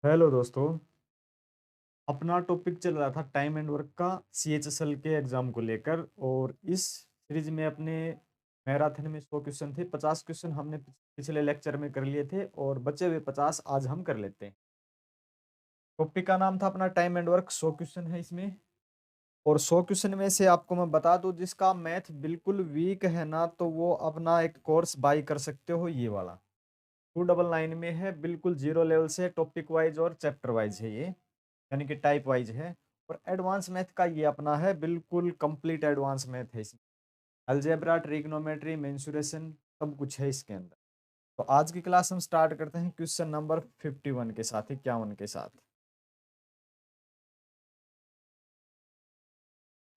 Hello दोस्तों। अपना topic चल रहा था टाइम एंड वर्क का सीएचएसएल के एग्जाम को लेकर। और इस सीरीज में अपने मैराथन में 100 क्वेश्चन थे। 50 क्वेश्चन हमने पिछले लेक्चर में कर लिए थे और बचे हुए 50 आज हम कर लेते हैं। टॉपिक का नाम था अपना टाइम एंड वर्क। 100 क्वेश्चन है इसमें। और 100 क्वेश्चन में से आपको मैं बता दूं, जिसका मैथ बिल्कुल वीक है ना, तो वो अपना एक कोर्स बाई कर सकते हो, ये वाला 299 में है। बिल्कुल जीरो लेवल से, टॉपिक वाइज और चैप्टर वाइज है ये, यानी कि टाइप वाइज है। और एडवांस मैथ का ये अपना है, बिल्कुल कंप्लीट एडवांस मैथ है इसमें। अलजेब्रा, ट्रिग्नोमेट्री, मेंसुरेशन, सब कुछ है इसके अंदर। तो आज की क्लास हम स्टार्ट करते हैं क्वेश्चन नंबर 51 के साथ, 51 के साथ।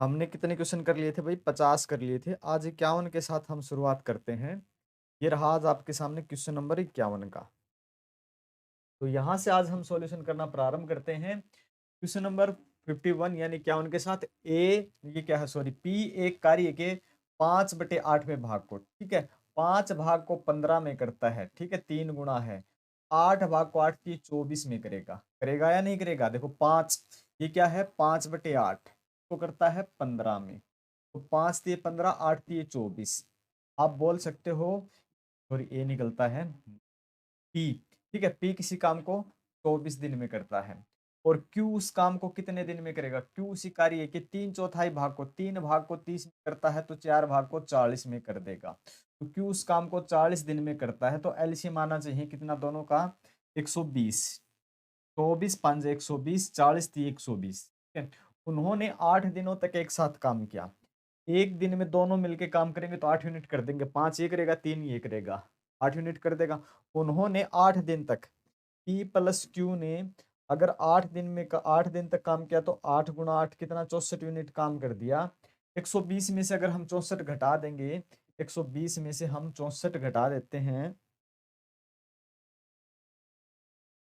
हमने कितने क्वेश्चन कर लिए थे भाई? 50 कर लिए थे। आज 51 के साथ हम शुरुआत करते हैं। ये रहा आज आपके सामने क्वेश्चन नंबर 51 का। तो यहाँ से आज हम सॉल्यूशन करना प्रारंभ करते हैं। क्वेश्चन नंबर 51 यानी 51 के साथ ए, ये क्या है, सॉरी, पी एक कार्य के 5/8 में भाग को, ठीक है, 5 भाग को 15 में करता है, ठीक है, 3 गुना है। 8 भाग को 8 की 24 में करेगा, करेगा या नहीं करेगा? देखो 5, ये क्या है, 5/8 को करता है 15 में। तो 5 दिए 15, 8 दिए 24। आप बोल सकते हो, सॉरी, ए निकलता है पी, ठीक है, पी किसी काम को 24 दिन में करता है। और क्यू उस काम को कितने दिन में करेगा? क्यू उसी कार्य के 3/4 भाग को, 3 भाग को 30 में करता है, तो 4 भाग को 40 में कर देगा। तो क्यू उस काम को 40 दिन में करता है, तो एलसीएम आना चाहिए कितना दोनों का? 120। 24 5 120, 40 थी 120, ठीक है। उन्होंने 8 दिनों तक एक साथ काम किया। एक दिन में दोनों मिलके काम करेंगे तो 8 यूनिट कर देंगे। 5 ये करेगा, 3 ये करेगा, 8 यूनिट कर देगा। उन्होंने 8 दिन तक, पी प्लस क्यू ने अगर 8 दिन में 8 दिन तक काम किया, तो 8 × 8 कितना, 64 यूनिट काम कर दिया। 120 में से अगर हम 64 घटा देंगे, 120 में से हम 64 घटा देते हैं,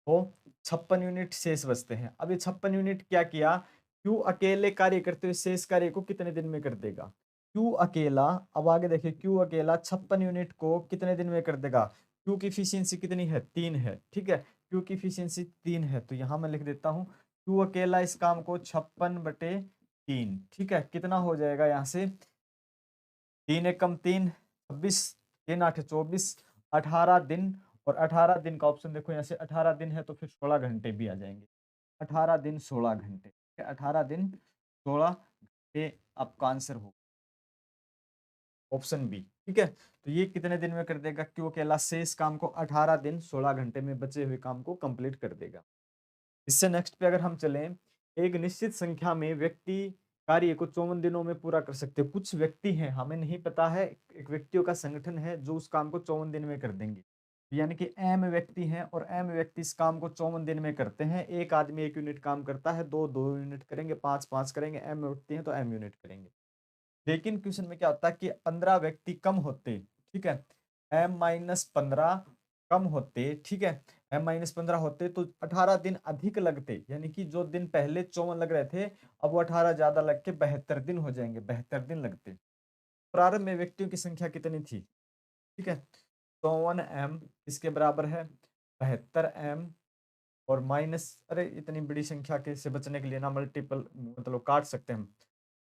तो 56 यूनिट शेष बचते हैं। अब ये 56 यूनिट क्या किया? क्यू अकेले कार्य करते हुए शेष कार्य को कितने दिन में कर देगा? क्यू अकेला, अब आगे देखिए, क्यू अकेला 56 यूनिट को कितने दिन में कर देगा? क्यू की इफिशियंसी कितनी है? 3 है, ठीक है। क्यू की इफिशियंसी 3 है, तो यहां मैं लिख देता हूँ क्यू अकेला इस काम को 56/3, ठीक है। कितना हो जाएगा यहाँ से? 3 × 1 = 3, 26, 3 × 8 = 24, 18 दिन। और 18 दिन का ऑप्शन देखो, यहाँ से 18 दिन है तो फिर 16 घंटे भी आ जाएंगे। 18 दिन 16 घंटे, 18 दिन 16 घंटे आपका आंसर हो, ऑप्शन बी, ठीक है। तो ये कितने दिन में कर देगा? क्यों अकेला शेष काम को 18 दिन 16 घंटे में बचे हुए काम को कंप्लीट कर देगा। इससे नेक्स्ट पे अगर हम चलें, एक निश्चित संख्या में व्यक्ति कार्य को 54 दिनों में पूरा कर सकते हैं। कुछ व्यक्ति हैं, हमें नहीं पता है, एक व्यक्तियों का संगठन है जो उस काम को 54 दिन में कर देंगे। यानी कि एम व्यक्ति हैं और एम व्यक्ति इस काम को 54 दिन में करते हैं। एक आदमी 1 यूनिट काम करता है, दो 2 यूनिट करेंगे, पांच 5 करेंगे, एम व्यक्ति हैं तो एम यूनिट करेंगे। लेकिन क्वेश्चन में क्या होता है कि 15 व्यक्ति कम होते, ठीक है, M-15 कम होते, ठीक है, M-15 होते तो 18 दिन अधिक लगते, यानी कि जो दिन पहले 54 लग रहे थे, अब वो 18 ज्यादा लग के 72 दिन हो जाएंगे, 72 दिन लगते। प्रारंभ में व्यक्तियों की संख्या कितनी थी? ठीक है, 54 M इसके बराबर है 72 M। और माइनस, अरे इतनी बड़ी संख्या के से बचने के लिए ना मल्टीपल, मतलब काट सकते हैं हम।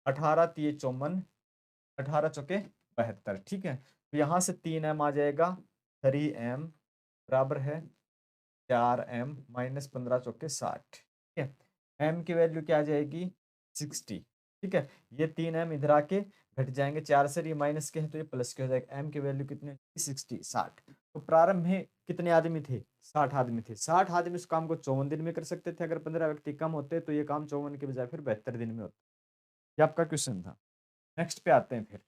18 × 3 = 54, 18 × 4 = 72, ठीक है। तो यहाँ से 3M आ जाएगा, 3M बराबर है 4M, -15 × 4 = 60, ठीक है। M की वैल्यू क्या आ जाएगी? 60, ठीक है। ये 3M इधर आके घट जाएंगे, 4 से ये माइनस के हैं तो ये प्लस के हो जाएगा। M की वैल्यू कितनी? 60, 60। तो प्रारंभ में कितने आदमी थे? 60 आदमी थे। 60 आदमी इस काम को 54 दिन में कर सकते थे। अगर 15 व्यक्ति कम होते तो ये काम 54 के बजाय फिर 72 दिन में होता। ये आपका क्वेश्चन था। नेक्स्ट पे आते हैं फिर।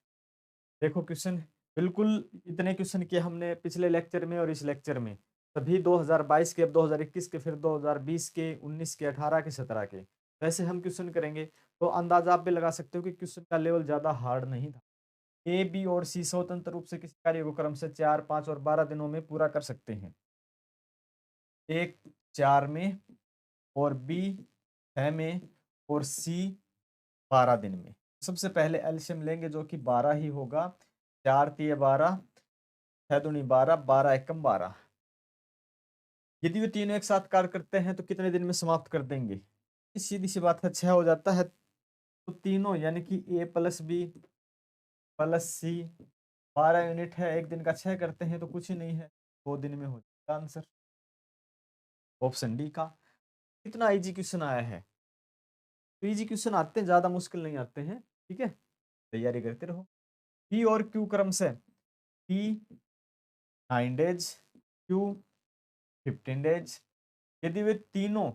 देखो क्वेश्चन, बिल्कुल इतने क्वेश्चन किए हमने पिछले लेक्चर में और इस लेक्चर में, सभी 2022 के, अब 2021 के, फिर 2020 के, 19 के, 18 के, 17 के। वैसे हम क्वेश्चन करेंगे तो अंदाजा आप भी लगा सकते हो कि क्वेश्चन का लेवल ज्यादा हार्ड नहीं था। ए, बी और सी स्वतंत्र रूप से किसी कार्य को क्रम से 4, 5 और 12 दिनों में पूरा कर सकते हैं। एक 4 में, और बी 6 में, और सी 12 दिन में। सबसे पहले एलसीएम लेंगे जो कि 12 ही होगा। 4 × 3 = 12, 6 × 2 = 12, 12 × 1 = 12। यदि वे तीनों एक साथ कार्य करते हैं तो कितने दिन में समाप्त कर देंगे? सीधी सी बात है, 6 हो जाता है। तो तीनों यानी कि ए प्लस बी प्लस सी 12 यूनिट है, एक दिन का 6 करते हैं तो कुछ ही नहीं है, 2 दिन में हो जाएगा आंसर। ऑप्शन डी का। कितना इजी क्वेश्चन आया है। तो इजी क्वेश्चन आते हैं, ज्यादा मुश्किल नहीं आते हैं, ठीक है, तैयारी करते रहो। पी और क्यू क्रम से, पी 9 डेज, क्यू 15 डेज। यदि वे तीनों,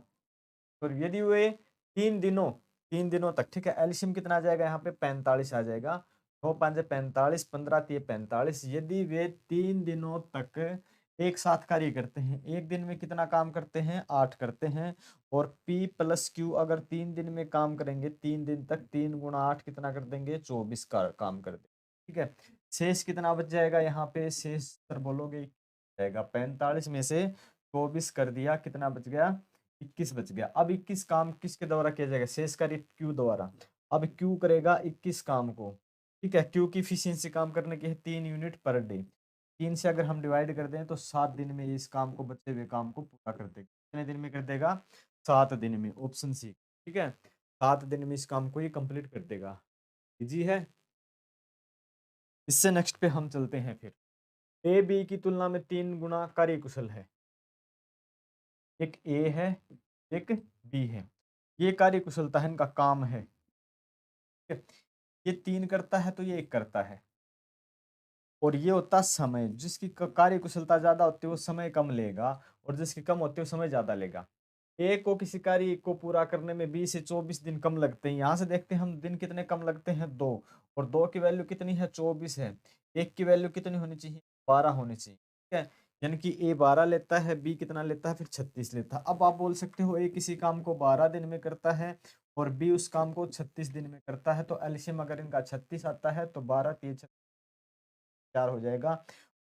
और यदि वे 3 दिनों, 3 दिनों तक, ठीक है, एल्शियम कितना आ जाएगा यहाँ पे 45 आ जाएगा। 9 5 45, 15 3 45। यदि वे 3 दिनों तक एक साथ कार्य करते हैं, एक दिन में कितना काम करते हैं, 8 करते हैं। और P प्लस क्यू अगर 3 दिन में काम करेंगे, 3 दिन तक, 3 × 8 कितना कर देंगे, 24 का काम कर देंगे, ठीक है। शेष कितना बच जाएगा यहाँ पे, शेष सर बोलोगे जाएगा 45 में से 24 कर दिया, कितना बच गया, 21 बच गया। अब 21 काम किसके द्वारा किया जाएगा, शेष कार्य क्यू द्वारा। अब क्यू करेगा 21 काम को, ठीक है। क्यू की इफिशियंसी काम करने की है 3 यूनिट पर डे। 3 से अगर हम डिवाइड कर दें तो 7 दिन में इस काम को, बचे हुए काम को पूरा कर देगा। कितने दिन में कर देगा, 7 दिन में, ऑप्शन सी, ठीक है। 7 दिन में इस काम को ये कंप्लीट कर देगा। इजी है। इससे नेक्स्ट पे हम चलते हैं फिर। ए बी की तुलना में 3 गुना कार्यकुशल है। एक ए है, एक बी है। ये कार्य कुशलता है, इनका काम है, ठीक है? ये 3 करता है तो ये 1 करता है। और ये होता समय, जिसकी कार्य कुशलता ज्यादा होती है वो समय कम लेगा, और जिसकी कम होती है वो समय ज्यादा लेगा। ए को किसी कार्य को पूरा करने में 20 से 24 दिन कम लगते हैं। यहाँ से देखते हैं हम दिन कितने कम लगते हैं, 2। और 2 की वैल्यू कितनी है, 24 है। 1 की वैल्यू कितनी होनी चाहिए, 12 होनी चाहिए, ठीक है। यानी कि ए 12 लेता है, बी कितना लेता है, फिर 36 लेता है। अब आप बोल सकते हो ए किसी काम को 12 दिन में करता है और बी उस काम को 36 दिन में करता है, तो एलसीएम अगर इनका 36 आता है तो 12 3 4 हो जाएगा।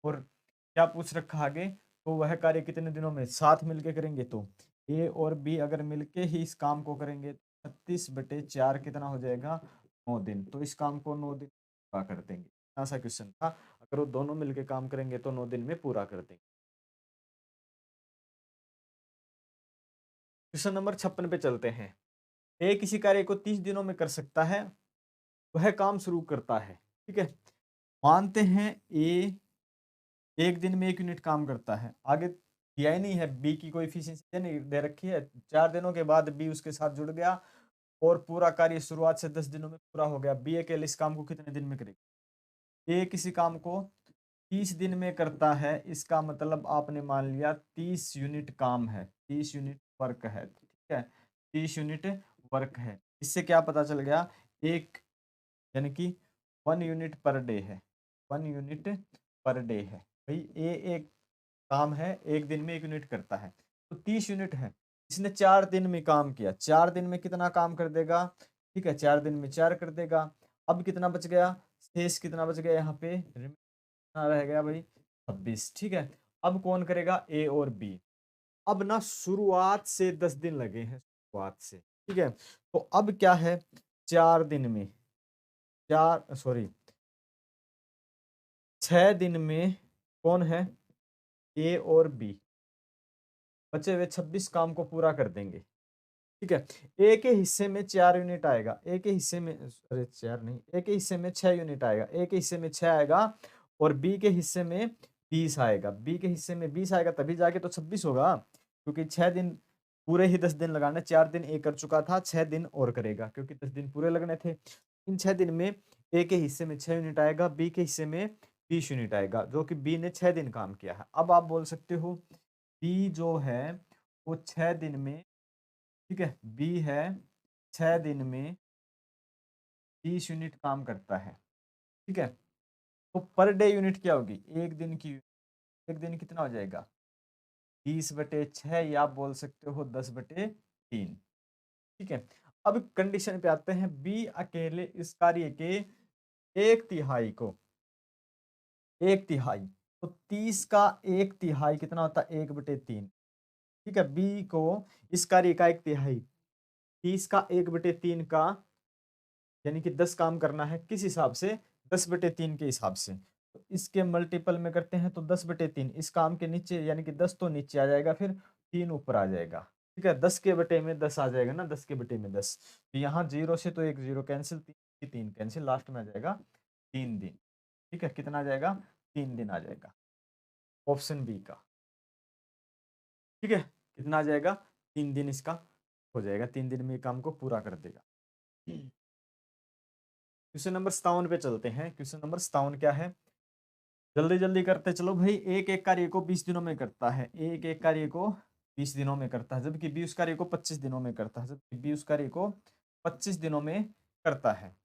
और क्या पूछ रखा आगे, तो वह कार्य कितने दिनों में, साथ मिलके करेंगे। तो ए और बी अगर मिलके ही इस काम को करेंगे, 36/4 कितना हो जाएगा, 9 दिन। तो इस काम को 9 दिन पूरा कर देंगे। ऐसा क्वेश्चन था, अगर वो दोनों मिलके काम करेंगे तो 9 दिन में पूरा कर देंगे। क्वेश्चन नंबर 56 पे चलते हैं। ए किसी कार्य को 30 दिनों में कर सकता है, वह काम शुरू करता है, ठीक है। मानते हैं ए 1 दिन में 1 यूनिट काम करता है। आगे दिया ही नहीं है, बी की कोई एफिशिएंसी नहीं दे रखी है। 4 दिनों के बाद बी उसके साथ जुड़ गया और पूरा कार्य शुरुआत से 10 दिनों में पूरा हो गया। बी अकेले इस काम को कितने दिन में करेगा। ए किसी काम को 30 दिन में करता है, इसका मतलब आपने मान लिया 30 यूनिट काम है, 30 यूनिट वर्क है, ठीक है। 30 यूनिट वर्क है। इससे क्या पता चल गया, एक यानी कि 1 यूनिट पर डे है, 1 यूनिट पर डे है। भाई ए एक काम है, 1 दिन में 1 यूनिट करता है, तो 30 यूनिट है। इसने 4 दिन में काम किया, 4 दिन में कितना काम कर देगा, ठीक है, 4 दिन में 4 कर देगा। अब कितना बच गया, शेष कितना बच गया यहाँ पे, कितना रह गया भाई, 26, ठीक है। अब कौन करेगा, ए और बी। अब ना शुरुआत से 10 दिन लगे हैं, शुरुआत से, ठीक है। तो अब क्या है, 4 दिन में, 4 सॉरी 6 दिन में कौन है, ए और बी, बचे हुए 26 काम को पूरा कर देंगे, ठीक है। ए के हिस्से में 4 यूनिट आएगा, ए के हिस्से में, अरे 4 नहीं, ए के हिस्से में 6 यूनिट आएगा, ए के हिस्से में 6 आएगा। और बी के हिस्से में 20 आएगा, बी के हिस्से में 20 आएगा, तभी जाके तो 26 होगा। क्योंकि 6 दिन, पूरे ही 10 दिन लगाने, 4 दिन ए कर चुका था, 6 दिन और करेगा, क्योंकि 10 दिन पूरे लगने थे। इन 6 दिन में ए के हिस्से में 6 यूनिट आएगा, बी के हिस्से में 20 यूनिट आएगा, जो कि बी ने 6 दिन काम किया है। अब आप बोल सकते हो बी जो है वो 6 दिन में, ठीक है, बी है 6 दिन में 30 यूनिट काम करता है, ठीक है। तो पर डे यूनिट क्या होगी, एक दिन की, एक दिन कितना हो जाएगा, 20/6, या आप बोल सकते हो 10/3, ठीक है। अब कंडीशन पे आते हैं, बी अकेले इस कार्य के 1/3 को, 1/3, तो 30 का 1/3 कितना होता है, 1/3, ठीक है। बी को इस कार्य का 1/3, 30 का 1/3 का, यानी कि 10 काम करना है, किस हिसाब से, 10/3 के हिसाब से। तो इसके मल्टीपल में करते हैं तो 10/3, इस काम के नीचे यानी कि 10 तो नीचे आ जाएगा, फिर 3 ऊपर आ जाएगा। ठीक है, 10 के बटे में 10 आ जाएगा ना, 10 के बटे में 10। तो यहाँ 0 से तो एक 0 कैंसिल, 3 कैंसिल, लास्ट में आ जाएगा 3 दिन। ठीक है, कितना आ जाएगा? 3 दिन आ जाएगा, ऑप्शन बी का। ठीक है, कितना आ जाएगा? 3 दिन इसका हो जाएगा, 3 दिन में ये काम को पूरा कर देगा। क्वेश्चन नंबर 57 पे चलते हैं। क्वेश्चन नंबर 57 क्या है? जल्दी जल्दी करते चलो भाई। एक एक कार्य को 20 दिनों में करता है, एक एक कार्य को 20 दिनों में करता है, जबकि बी उस कार्य को 25 दिनों में करता है, जबकि बी उस कार्य को 25 दिनों में करता है।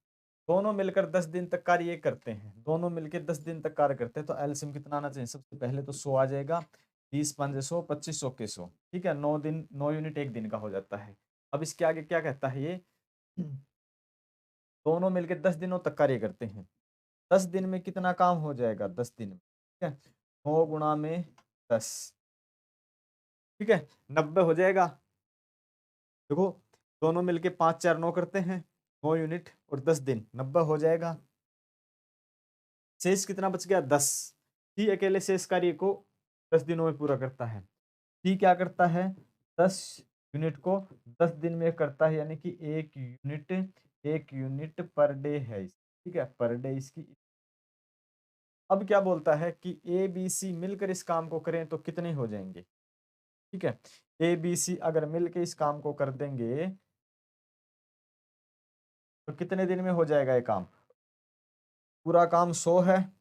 दोनों मिलकर 10 दिन तक कार्य करते हैं, दोनों मिलकर 10 दिन तक कार्य करते हैं, तो एलसीएम कितना आना चाहिए? सबसे पहले तो 100 आ जाएगा, 20 5 100, 25 100 के 100। ठीक है, 9 दिन, 9 यूनिट एक दिन का हो जाता है। अब इसके आगे क्या कहता है ये? दोनों मिलकर 10 दिनों तक कार्य करते हैं। 10 दिन में कितना काम हो जाएगा? 10 दिन में, ठीक है, 9 गुणा में 10, ठीक है, 90 हो जाएगा। देखो, दोनों मिलके 5 4 9 करते हैं, 9 यूनिट और 10 दिन, 90 हो जाएगा। शेष कितना बच गया? 10। सी अकेले शेष कार्य को 10 दिनों में पूरा करता है। सी क्या करता है? 10 यूनिट को 10 दिन में करता है, यानी कि एक यूनिट पर डे है। ठीक है, पर डे इसकी। अब क्या बोलता है कि ए बी सी मिलकर इस काम को करें तो कितने हो जाएंगे? ठीक है, ए बी सी अगर मिलकर इस काम को कर देंगे तो कितने दिन में हो जाएगा ये काम? पूरा काम 100 है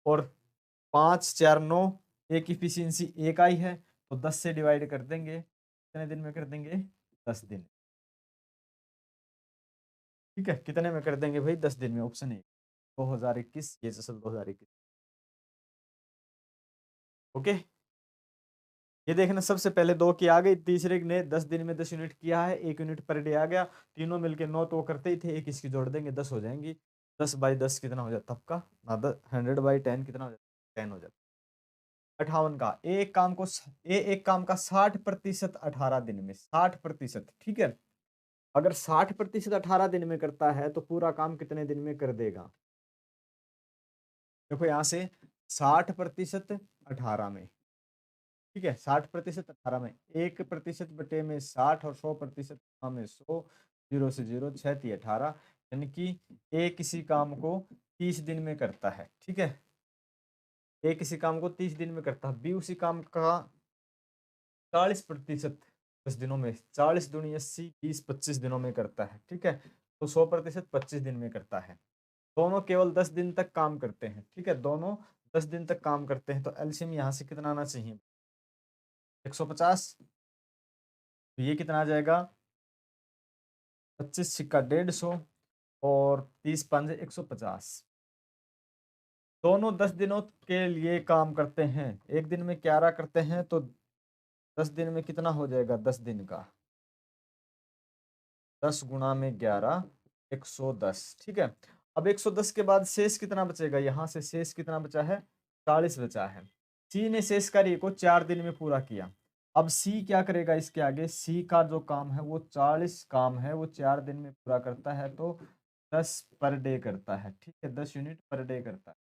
और 5 4 9, एक इफिशियंसी 1 आई है, तो 10 से डिवाइड कर देंगे, कितने दिन में कर देंगे? 10 दिन। ठीक है, कितने में कर देंगे भाई? 10 दिन में। ऑप्शन ए 2021, ये सब 2021। ओके, ये देखना, सबसे पहले 2 की आ गई, तीसरे ने 10 दिन में 10 यूनिट किया है, 1 यूनिट पर डे आ गया, तीनों मिलके 9 तो वो करते ही थे, एक इसकी जोड़ देंगे, 10 हो जाएंगी। 10 बाई 10 कितना हो जाता आपका? 100/10 कितना हो जाता? 10 हो जाता। 58 का, एक काम का 60% 18 दिन में, 60%। ठीक है, अगर 60% 18 दिन में करता है तो पूरा काम कितने दिन में कर देगा? देखो यहां से 60% 18 में, ठीक है, 60% 18 में, 1% बटे में 60 और 100% में 100, 0 से 0, 6 3 18, यानी कि ए किसी काम को 30 दिन में करता है। ठीक है, ए किसी काम को 30 दिन में करता है, बी उसी काम का 40% 10 दिनों में, 40 दूनी 80, 20 25 दिनों में करता है। ठीक है, तो 100% 25 दिन में करता है। दोनों केवल 10 दिन तक काम करते हैं। ठीक है, दोनों 10 दिन तक काम करते हैं, तो एलसीएम यहाँ से कितना आना चाहिए? 150। तो ये कितना आ जाएगा? 25 सिक्का 150 और 30 5 150। दोनों 10 दिनों के लिए काम करते हैं, एक दिन में 11 करते हैं, तो 10 दिन में कितना हो जाएगा? 10 दिन का 10 गुणा में 11, 110। ठीक है, अब 110 के बाद शेष कितना बचेगा? यहाँ से शेष कितना बचा है? 40 बचा है। सी ने शेष कार्य को 4 दिन में पूरा किया। अब सी क्या करेगा? इसके आगे सी का जो काम है वो 40 काम है, वो 4 दिन में पूरा करता है, तो 10 पर डे करता है। ठीक है, 10 यूनिट पर डे करता है।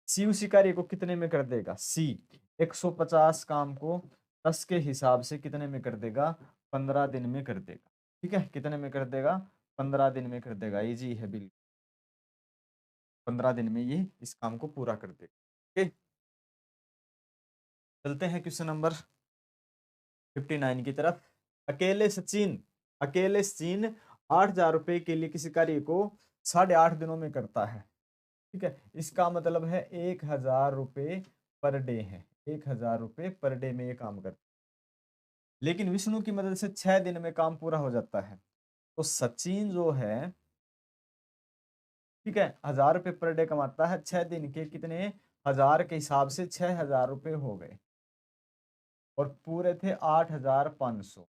सी उसी कार्य को कितने में कर देगा? सी 150 काम को 10 के हिसाब से कितने में कर देगा? 15 दिन में कर देगा। ठीक है, कितने में कर देगा? 15 दिन में कर देगा। इजी है बिल्कुल, 15 दिन में ये इस काम को पूरा कर देगा। ओके, चलते हैं क्वेश्चन नंबर 59 की तरफ। अकेले सचिन 8,000 रुपए के लिए किसी कार्य को 8.5 दिनों में करता है। ठीक है, इसका मतलब है 1,000 रुपए पर डे है, 1,000 रुपए पर डे में ये काम करता है। लेकिन विष्णु की मदद से 6 दिन में काम पूरा हो जाता है, तो सचिन जो है, ठीक है, 1,000 रुपए पर डे कमाता है, 6 दिन के कितने? 1,000 के हिसाब से 6,000 रुपए हो गए, और पूरे थे 8,500।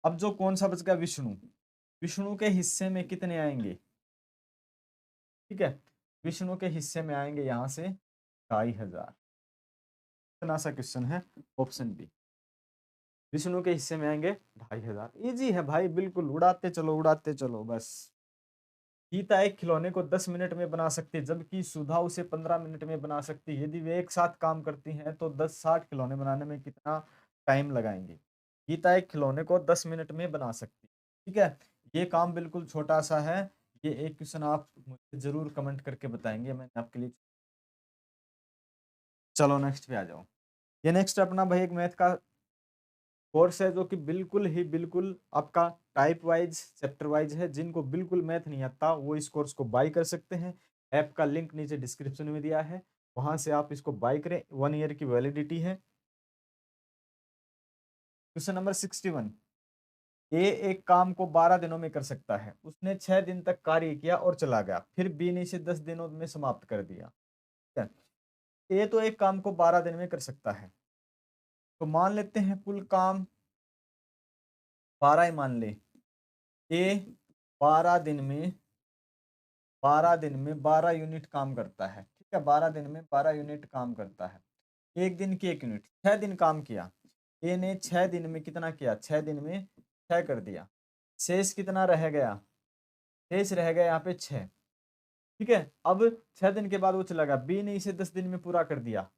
अब जो कौन सा बच गया? विष्णु। विष्णु के हिस्से में कितने आएंगे? ठीक है, विष्णु के हिस्से में आएंगे यहां से 2,500। इतना सा क्वेश्चन है, ऑप्शन बी। विष्णु के हिस्से में आएंगे 2,500। इजी है भाई, बिल्कुल उड़ाते चलो उड़ाते चलो बस। गीता एक खिलौने को 10 मिनट में बना सकती है, जबकि सुधा उसे 15 मिनट में बना सकती है। यदि वे एक साथ काम करती हैं तो 60 खिलौने बनाने में कितना टाइम लगाएंगे। गीता एक खिलौने को 10 मिनट में बना सकती है। ठीक है, ये काम बिल्कुल छोटा सा है। ये एक क्वेश्चन आप मुझे जरूर कमेंट करके बताएंगे, मैंने आपके लिए। चलो नेक्स्ट पे आ जाओ। ये नेक्स्ट अपना भाई एक मैथ का कोर्स है जो कि बिल्कुल आपका टाइप वाइज चैप्टर वाइज है। जिनको बिल्कुल मैथ नहीं आता वो इस कोर्स को बाय कर सकते हैं। ऐप का लिंक नीचे डिस्क्रिप्शन में दिया है, वहां से आप इसको बाय करें। 1 ईयर की वैलिडिटी है। Question number 61। ए एक काम को 12 दिनों में कर सकता है। उसने 6 दिन तक कार्य किया और चला गया, फिर बी ने इसे 10 दिनों में समाप्त कर दिया। ठीक है, ए तो एक काम को 12 दिन में कर सकता है, तो मान लेते हैं कुल काम 12 ही मान ले। ए 12 दिन में 12 यूनिट काम करता है। ठीक है, 12 दिन में 12 यूनिट काम करता है। एक दिन की 1 यूनिट, 6 दिन काम किया। ए ने 6 दिन में कितना किया? 6 दिन में 6 कर दिया। शेष कितना रह गया? शेष रह गया यहाँ पे 6। ठीक है, अब 6 दिन के बाद वो चला गया, बी ने इसे 10 दिन में पूरा कर दिया।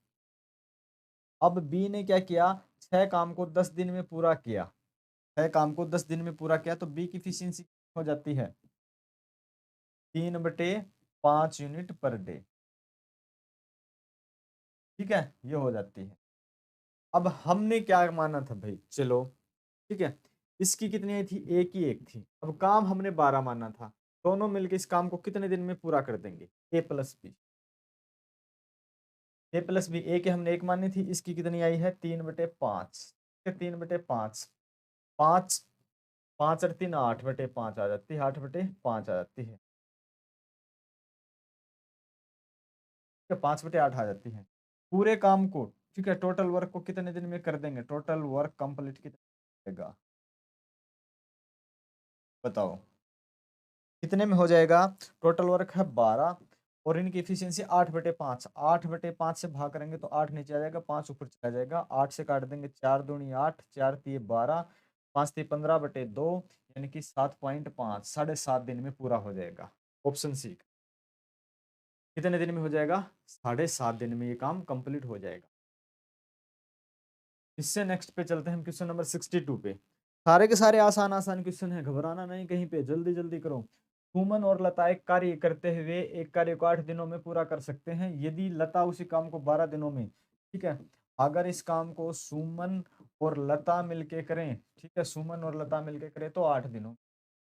अब बी ने क्या किया? 6 काम को 10 दिन में पूरा किया। 6 काम को 10 दिन में पूरा किया, तो बी की इफिशियंसी हो जाती है 3/5 यूनिट पर डे। ठीक है, ये हो जाती है। अब हमने क्या माना था भाई? चलो ठीक है, इसकी कितनी आई थी? एक ही एक थी। अब काम हमने 12 माना था, दोनों मिलकर इस काम को कितने दिन में पूरा कर देंगे? ए प्लस बी। ए प्लस बी, ए के हमने एक मानी थी, इसकी कितनी आई है? 3/5। 3/5, 5 5 और 3 8/5 आ जाती है, 8/5 आ जाती है। 5/8 आ जाती है। पूरे काम को, ठीक है, टोटल वर्क को कितने दिन में कर देंगे? टोटल वर्क कंप्लीट कितने देगा बताओ? कितने में हो जाएगा? टोटल वर्क है 12 और इनकी एफिशिएंसी 8/5। 8/5 से भाग करेंगे तो 8 नीचे आ जाएगा, 5 ऊपर चला जाएगा। 8 से काट देंगे, 4 दूनी 8, 4 तिये 12, 5 तिये 15/2, यानी कि 7.5, 7.5 दिन में पूरा हो जाएगा। Option C. कितने दिन में हो जाएगा? 7.5 दिन में ये काम कंप्लीट हो जाएगा। इससे नेक्स्ट पे चलते हैं हम, क्वेश्चन नंबर 62 पे। सारे के सारे आसान आसान क्वेश्चन है, घबराना नहीं कहीं पे, जल्दी जल्दी करो। सुमन और लता एक कार्य करते हुए एक कार्य को 8 दिनों में पूरा कर सकते हैं, यदि लता उसी काम को 12 दिनों में। ठीक है, अगर इस काम को सुमन और लता मिलके करें, ठीक है, सुमन और लता मिलके करें तो 8 दिनों।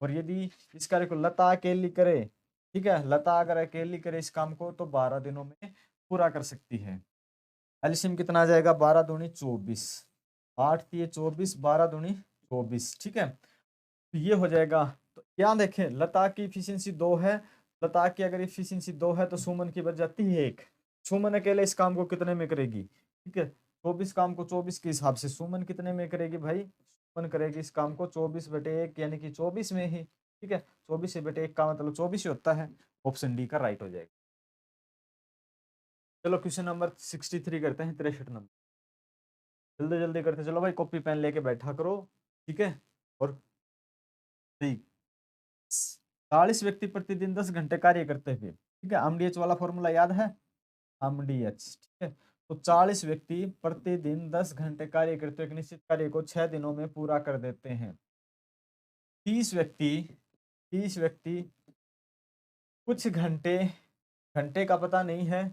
और यदि इस कार्य को लता अकेली करे, ठीक है, लता अगर अकेली करे इस काम को तो 12 दिनों में पूरा कर सकती है। एलसीएम कितना आ जाएगा? 12 दूनी 24, 8 तिये 24, 12 दूनी 24। ठीक है, तो ये हो जाएगा। तो यहाँ देखें, लता की इफिशियंसी 2 है। लता की अगर इफिशियंसी 2 है तो सुमन की बच जाती है 1। सुमन अकेले इस काम को कितने में करेगी? ठीक है, 24 काम को 24 के हिसाब से सुमन कितने में करेगी भाई? सुमन करेगी इस काम को 24/1, यानी कि 24 में ही। ठीक है, 24/1 का मतलब 24 ही होता है। ऑप्शन डी का राइट हो जाएगा। चलो क्वेश्चन नंबर 63 करते हैं, 63 नंबर। जल्दी जल्दी करते चलो भाई, कॉपी पेन लेके बैठा करो। ठीक है, और ठीक, 40 व्यक्ति प्रतिदिन 10 घंटे कार्य करते हुए, ठीक है, एमडीएच वाला फॉर्मूला याद है? एमडीएच। ठीक है, तो 40 व्यक्ति प्रतिदिन 10 घंटे कार्य करते हुए एक निश्चित कार्य को 6 दिनों में पूरा कर देते हैं। 30 व्यक्ति 30 व्यक्ति कुछ घंटे, घंटे का पता नहीं है,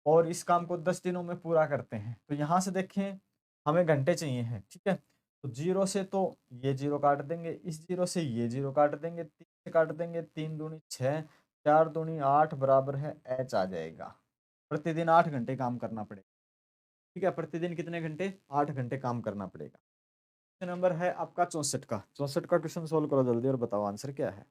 और इस काम को 10 दिनों में पूरा करते हैं। तो यहाँ से देखें, हमें घंटे चाहिए हैं। ठीक है, तो 0 से तो ये 0 काट देंगे, इस 0 से ये 0 काट देंगे, 3 से काट देंगे, 3 दूनी 6, 4 दूनी 8 बराबर है एच आ जाएगा। प्रतिदिन 8 घंटे काम करना पड़ेगा। ठीक है, प्रतिदिन कितने घंटे? 8 घंटे काम करना पड़ेगा। क्वेश्चन नंबर है आपका 64 का। 64 का क्वेश्चन सोल्व करो जल्दी और बताओ आंसर क्या है।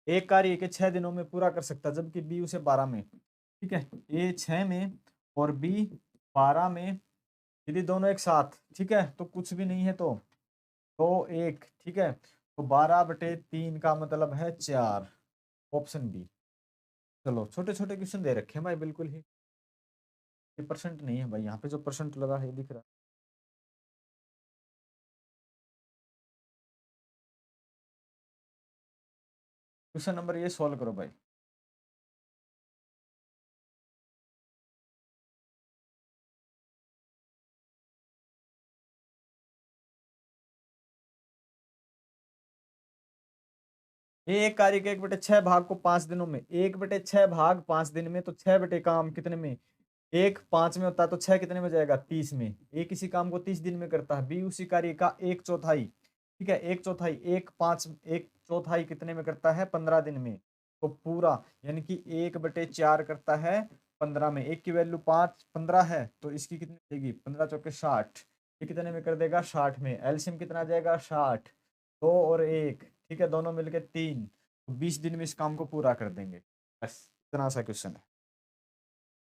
एक कार्य के 6 दिनों में पूरा कर सकता है, जबकि बी उसे 12 में। ठीक है, ए 6 में और बी 12 में, यदि दोनों एक साथ, ठीक है, तो कुछ भी नहीं है तो 1। ठीक है, तो 12/3 का मतलब है 4। Option B. चलो, छोटे छोटे क्वेश्चन दे रखे हैं भाई, बिल्कुल ही। ये परसेंट नहीं है भाई, यहाँ पे जो परसेंट लगा है दिख रहा है। क्वेश्चन नंबर ये सॉल्व करो भाई। एक कार्य के 1/6 भाग को 5 दिनों में, 1/6 भाग 5 दिन में, तो 6 बटे काम कितने में, एक 5 में होता है, तो 6 कितने में जाएगा, 30 में। ए किसी काम को 30 दिन में करता है, बी उसी कार्य का 1/4, ठीक है, 1/4, एक 5, 1/4 कितने में करता है, 15 दिन में। तो पूरा यानी कि 1/4 करता है 15 में। एक की वैल्यू 5 15 है, तो इसकी कितनी देगी, 15 चौके 60, ये कितने में कर देगा, 60 में। एलसीएम कितना आ जाएगा, 60, 2 और 1, ठीक है, दोनों मिलके 3, तो 20 दिन में इस काम को पूरा कर देंगे। बस इतना सा क्वेश्चन है।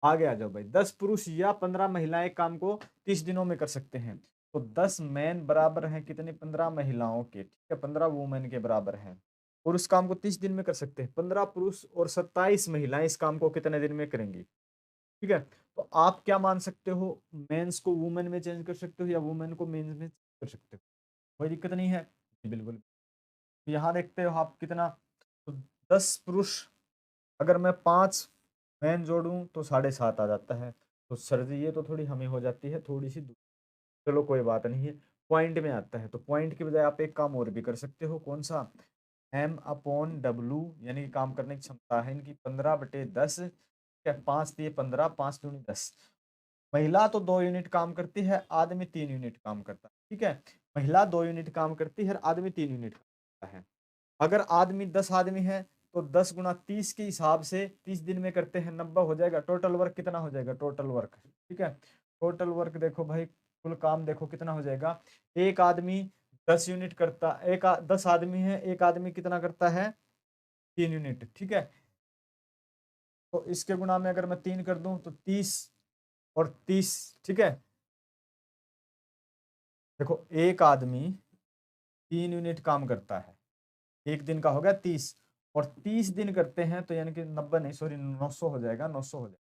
आगे आ जाओ भाई, 10 पुरुष या 15 महिलाएं काम को 30 दिनों में कर सकते हैं। तो 10 मैन बराबर हैं कितने, 15 महिलाओं के, ठीक है, 15 वुमेन के बराबर हैं। और उस काम को 30 दिन में कर सकते हैं। 15 पुरुष और 27 महिलाएं इस काम को कितने दिन में करेंगी, ठीक है। तो आप क्या मान सकते हो, मेंस को वुमेन में चेंज कर सकते हो या वुमेन को मेंस में कर सकते हो, कोई दिक्कत नहीं है। जी, बिल्कुल। तो यहाँ देखते हो आप कितना, तो 10 पुरुष, अगर मैं 5 मैन जोड़ूं तो 7.5 आ जाता है। तो सर जी ये तो थोड़ी हमें हो जाती है थोड़ी सी चलो कोई बात नहीं है, पॉइंट में आता है। तो पॉइंट की बजाय आप एक काम और भी कर सकते हो, कौन सा, M/W, यानी कि काम करने की क्षमता है इनकी 15/10, क्या 5 दिए 15, 5 दूनी 10। महिला तो 2 यूनिट काम करती है, आदमी 3 यूनिट काम करता है, ठीक है। महिला 2 यूनिट काम करती है, आदमी 3 यूनिट काम करता है। अगर आदमी 10 आदमी है, तो 10 गुना 30 के हिसाब से 30 दिन में करते हैं, 90 हो जाएगा। टोटल वर्क कितना हो जाएगा, टोटल वर्क, ठीक है। टोटल वर्क देखो भाई, कुल काम देखो कितना हो जाएगा। एक आदमी 10 यूनिट करता, 10 आदमी है, एक आदमी कितना करता है, 3 यूनिट, ठीक है। तो इसके गुणा में अगर मैं 3 कर दूं तो 30 और 30, ठीक है। देखो एक आदमी 3 यूनिट काम करता है, एक दिन का हो गया 30, और 30 दिन करते हैं तो यानी कि 90 नहीं, सॉरी, 900 हो जाएगा, 900 हो जाएगा।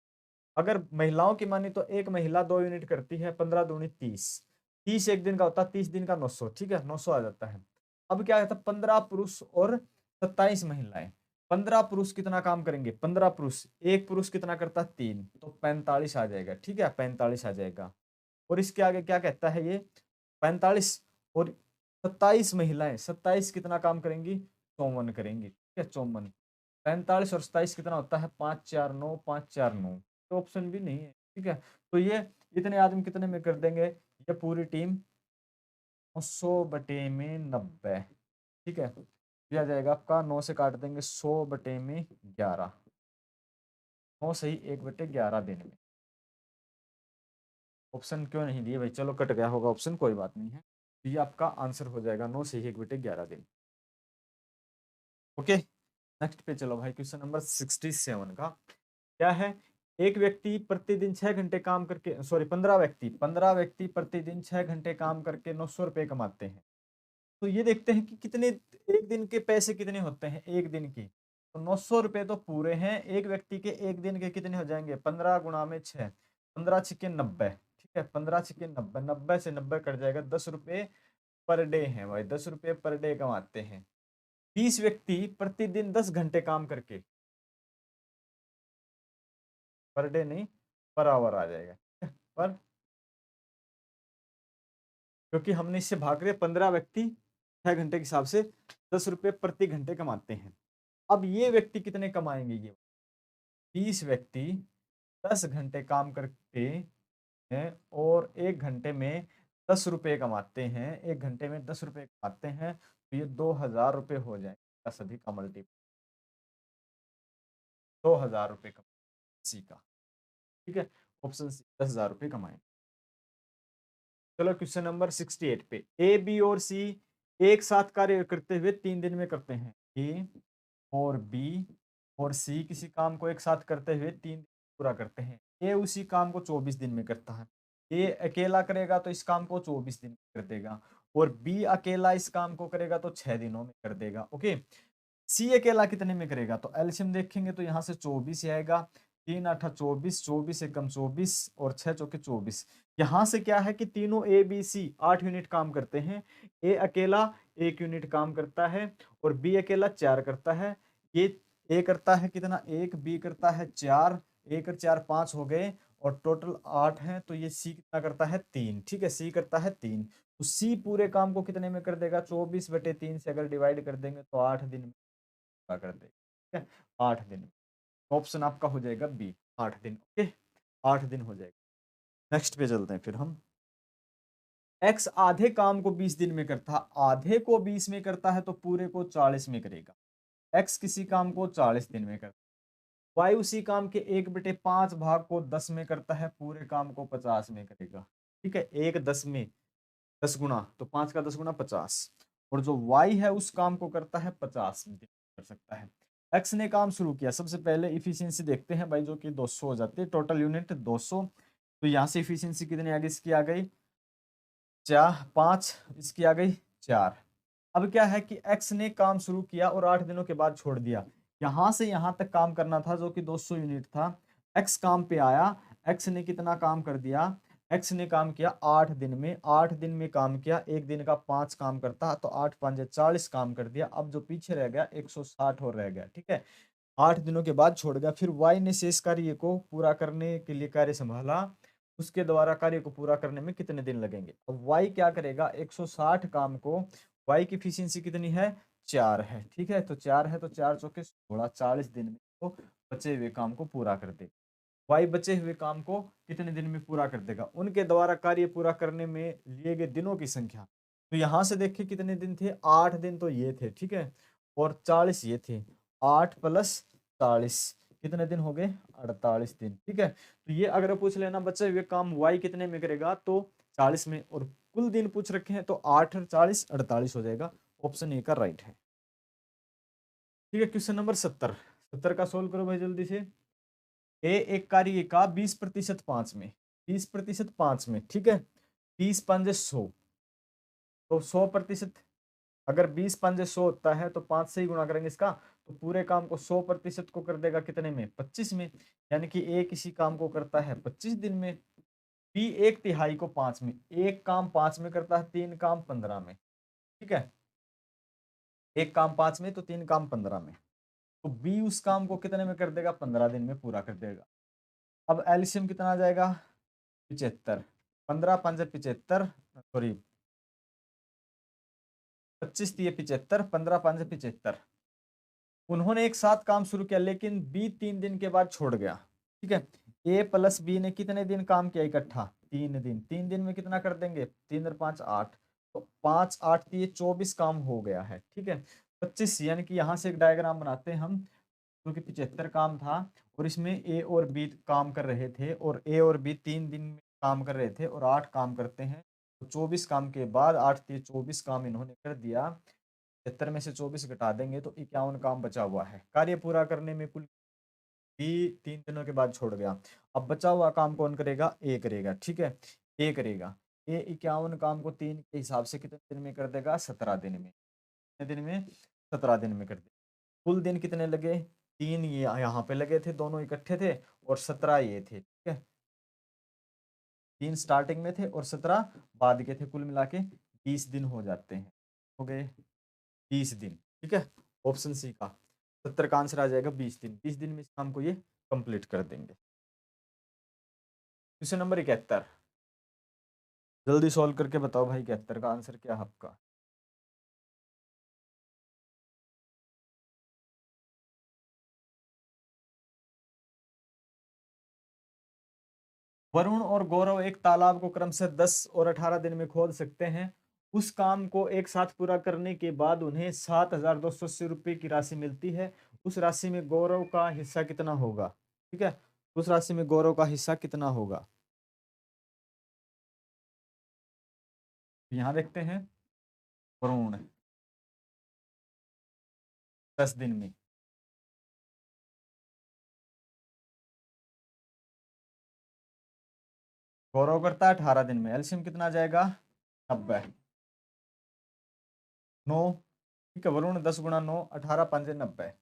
अगर महिलाओं की मानी तो एक महिला 2 यूनिट करती है, 15 दूनी 30, 30 एक दिन का होता है, 30 दिन का 900, ठीक है, 900 आ जाता है। अब क्या है, 15 पुरुष और 27 महिलाएं। 15 पुरुष कितना काम करेंगे, 15 पुरुष, एक पुरुष कितना करता है, 3, तो 45 आ जाएगा, ठीक है, 45 आ जाएगा। और इसके आगे क्या कहता है ये, 45, और 27 महिलाएं, 27 कितना काम करेंगी, 54 करेंगी, ठीक है, 54। 45 और 27 कितना होता है, 5 4 9, 5 4 9, तो ऑप्शन भी नहीं है, ठीक है। तो ये इतने आदमी कितने में कर देंगे, ये पूरी टीम 100/90, ठीक है। दिया जाएगा आपका, 9 से काट देंगे, 100/11, 9 सही 1/11 दिन में। ऑप्शन क्यों नहीं दिए भाई, चलो कट गया होगा ऑप्शन, कोई बात नहीं है। तो ये आपका आंसर हो जाएगा, 9 सही 1/11 दिन। ओके, नेक्स्ट पे चलो भाई, क्वेश्चन नंबर 67 का क्या है। एक व्यक्ति प्रतिदिन 6 घंटे काम करके, सॉरी 15 व्यक्ति प्रतिदिन 6 घंटे काम करके 900 रुपये कमाते हैं। तो ये देखते हैं कि कितने, एक दिन के पैसे कितने होते हैं, एक दिन की, तो 900 रुपये तो पूरे हैं। एक व्यक्ति के एक दिन के कितने हो जाएंगे, 15 गुणा में 6, 15 6 90, ठीक है, 15 6 90, 90 से 90 कट जाएगा, 10 रुपये पर डे है भाई, 10 रुपये पर डे कमाते हैं। 20 व्यक्ति प्रतिदिन 10 घंटे काम करके, पर डे नहीं, पर आवर आ जाएगा, पर, क्योंकि हमने इससे भाग रहे, 15 व्यक्ति 6 घंटे के हिसाब से 10 रुपये प्रति घंटे कमाते हैं। अब ये व्यक्ति कितने कमाएंगे, ये 20 व्यक्ति 10 घंटे काम करते हैं और 1 घंटे में 10 रुपये कमाते हैं, 1 घंटे में 10 रुपये कमाते हैं, तो ये 2000 रुपये हो जाएगा, सभी का मल्टीपल, 2000 रुपये कमा सी का, ठीक है। ऑप्शन सी, 10,000 रुपये कमाए। चलो क्वेश्चन नंबर 68 पे, ए बी और सी एक साथ कार्य करते हुए 3 दिन में करते हैं। ए और बी और सी किसी काम को एक साथ करते हुए 3 दिन पूरा करते हैं। ए उसी काम को 24 दिन में करता है। ए अकेला करेगा तो इस काम को 24 दिन में कर देगा, और बी अकेला इस काम को करेगा तो 6 दिनों में कर देगा। ओके, सी अकेला कितने में करेगा, तो एल्शियम देखेंगे तो यहाँ से 24 ही आएगा, 3 8 24, 24 1 24, और 6 चौके 24। यहाँ से क्या है कि तीनों ए बी सी 8 यूनिट काम करते हैं। ए अकेला 1 यूनिट काम करता है, और बी अकेला 4 करता है। ये ए करता है कितना, 1, बी करता है 4, 1 और 4 5 हो गए, और टोटल 8 है, तो ये सी कितना करता है, 3, ठीक है, सी करता है 3। तो सी पूरे काम को कितने में कर देगा, 24/3 से अगर डिवाइड कर देंगे तो 8 दिन में पूरा कर देगा, ठीक है, 8 दिन में। ऑप्शन आपका हो जाएगा बी, 8 दिन। ओके, 8 दिन हो जाएगा। नेक्स्ट पे चलते हैं फिर हम। एक्स आधे काम को 20 दिन में करता है, आधे को 20 में करता है तो पूरे को 40 में करेगा। एक्स किसी काम को 40 दिन में करता है, वाई उसी काम के 1/5 भाग को 10 में करता है, पूरे काम को 50 में करेगा। ठीक है, 1/10 में 10 गुना, तो 5 का 10 गुना 50, और जो वाई है उस काम को करता है 50 दिन कर सकता है। एक्स ने काम शुरू किया, सबसे पहले इफिशियंसी देखते हैं भाई, जो कि 200 हो जाती है, टोटल यूनिट 200। तो यहाँ से इफिशियंसी कितनी आ गई, इसकी आ गई 5, इसकी आ गई 4। अब क्या है कि एक्स ने काम शुरू किया और 8 दिनों के बाद छोड़ दिया। यहां से यहां तक काम करना था जो कि 200 यूनिट था। एक्स काम पे आया, एक्स ने कितना काम कर दिया, एक्स ने काम किया 8 दिन में, 8 दिन में काम किया, एक दिन का 5 काम करता तो 8 5 40 काम कर दिया। अब जो पीछे रह गया 160 और रह गया, ठीक है, 8 दिनों के बाद छोड़ गया। फिर वाई ने शेष कार्य को पूरा करने के लिए कार्य संभाला, उसके द्वारा कार्य को पूरा करने में कितने दिन लगेंगे। अब वाई क्या करेगा, 160 काम को, वाई की एफिशिएंसी कितनी है, 4 है, ठीक है, तो 4 है तो 4 चौके 16, 40 दिन में तो बचे हुए काम को पूरा कर देगा। वाई बचे हुए काम को कितने दिन में पूरा कर देगा, उनके द्वारा कार्य पूरा करने में लिए गए दिनों की संख्या। तो यहां से देखिए कितने दिन थे, 8 दिन तो ये थे, ठीक है, और 40 ये थे, 8 + 40 कितने दिन हो गए, 48 दिन, ठीक है। तो ये अगर पूछ लेना बच्चे हुए काम वाई कितने में करेगा, तो 40 में, और कुल दिन पूछ रखे हैं तो 8 और 40 48 हो जाएगा। ऑप्शन ए का राइट है। ठीक है, क्वेश्चन नंबर 70 का सोल्व करो भाई जल्दी से। ए एक कार्य का 20% 5 में, 20% 5 में, ठीक है, 20 पंजे 100, तो 100%, अगर 20 पंजे 100 होता है तो 5 से ही गुणा करेंगे इसका, तो पूरे काम को 100% को कर देगा कितने में, 25 में, यानी कि ए किसी काम को करता है 25 दिन में। बी 1/3 को 5 में, एक काम 5 में करता है, 3 काम 15 में, ठीक है, एक काम 5 में तो 3 काम 15 में, तो बी उस काम को कितने में कर देगा, 15 दिन में पूरा कर देगा। अब एलसीएम कितना आ जाएगा, 75, 15 पंजे 75, सॉरी 25 दिए 75, 15 पंजे 75। उन्होंने एक साथ काम शुरू किया लेकिन बी 3 दिन के बाद छोड़ गया, ठीक है। ए प्लस बी ने कितने दिन काम किया इकट्ठा, 3 दिन, 3 दिन में कितना कर देंगे, 3 और 5 8, तो 5 8 दिए 24 काम हो गया है, ठीक है। 25, यानी कि यहाँ से एक डायग्राम बनाते हैं हम, क्योंकि 75 काम था और इसमें ए और बी काम कर रहे थे, और ए और बी 3 दिन में काम कर रहे थे और 8 काम करते हैं, तो 24 काम के बाद 8 दिए 24 काम इन्होंने कर दिया। 75 में से 24 घटा देंगे तो 51 काम बचा हुआ है, कार्य पूरा करने में कुल बी 3 दिनों के बाद छोड़ गया। अब बचा हुआ काम कौन करेगा, ए करेगा, ठीक है, ए करेगा। ए 51 काम को 3 के हिसाब से कितने दिन में कर देगा, 17 दिन में, कितने दिन में, 17 दिन में कर देगा। कुल दिन कितने लगे, 3 ये यहाँ पे लगे थे, दोनों इकट्ठे थे, और 17 ये थे, ठीक है, 3 स्टार्टिंग में थे और 17 बाद के थे, कुल मिला के 20 दिन हो जाते हैं, हो गए 20 दिन, ठीक है। ऑप्शन सी का 70 का आंसर आ जाएगा 20 दिन, 20 दिन में इस काम को ये कंप्लीट कर देंगे। क्वेश्चन नंबर 71, जल्दी सॉल्व करके बताओ भाई, 71 का आंसर क्या है आपका। वरुण और गौरव एक तालाब को क्रम से 10 और 18 दिन में खोद सकते हैं। उस काम को एक साथ पूरा करने के बाद उन्हें 7,280 रुपये की राशि मिलती है। उस राशि में गौरव का हिस्सा कितना होगा, ठीक है, उस राशि में गौरव का हिस्सा कितना होगा। यहाँ देखते हैं, वरुण 10 दिन में, गौरव करता है 18 दिन में, एलसीएम कितना आ जाएगा, 90, 9, ठीक है, वरुण 10 गुणा 9, 18 पंजे 90।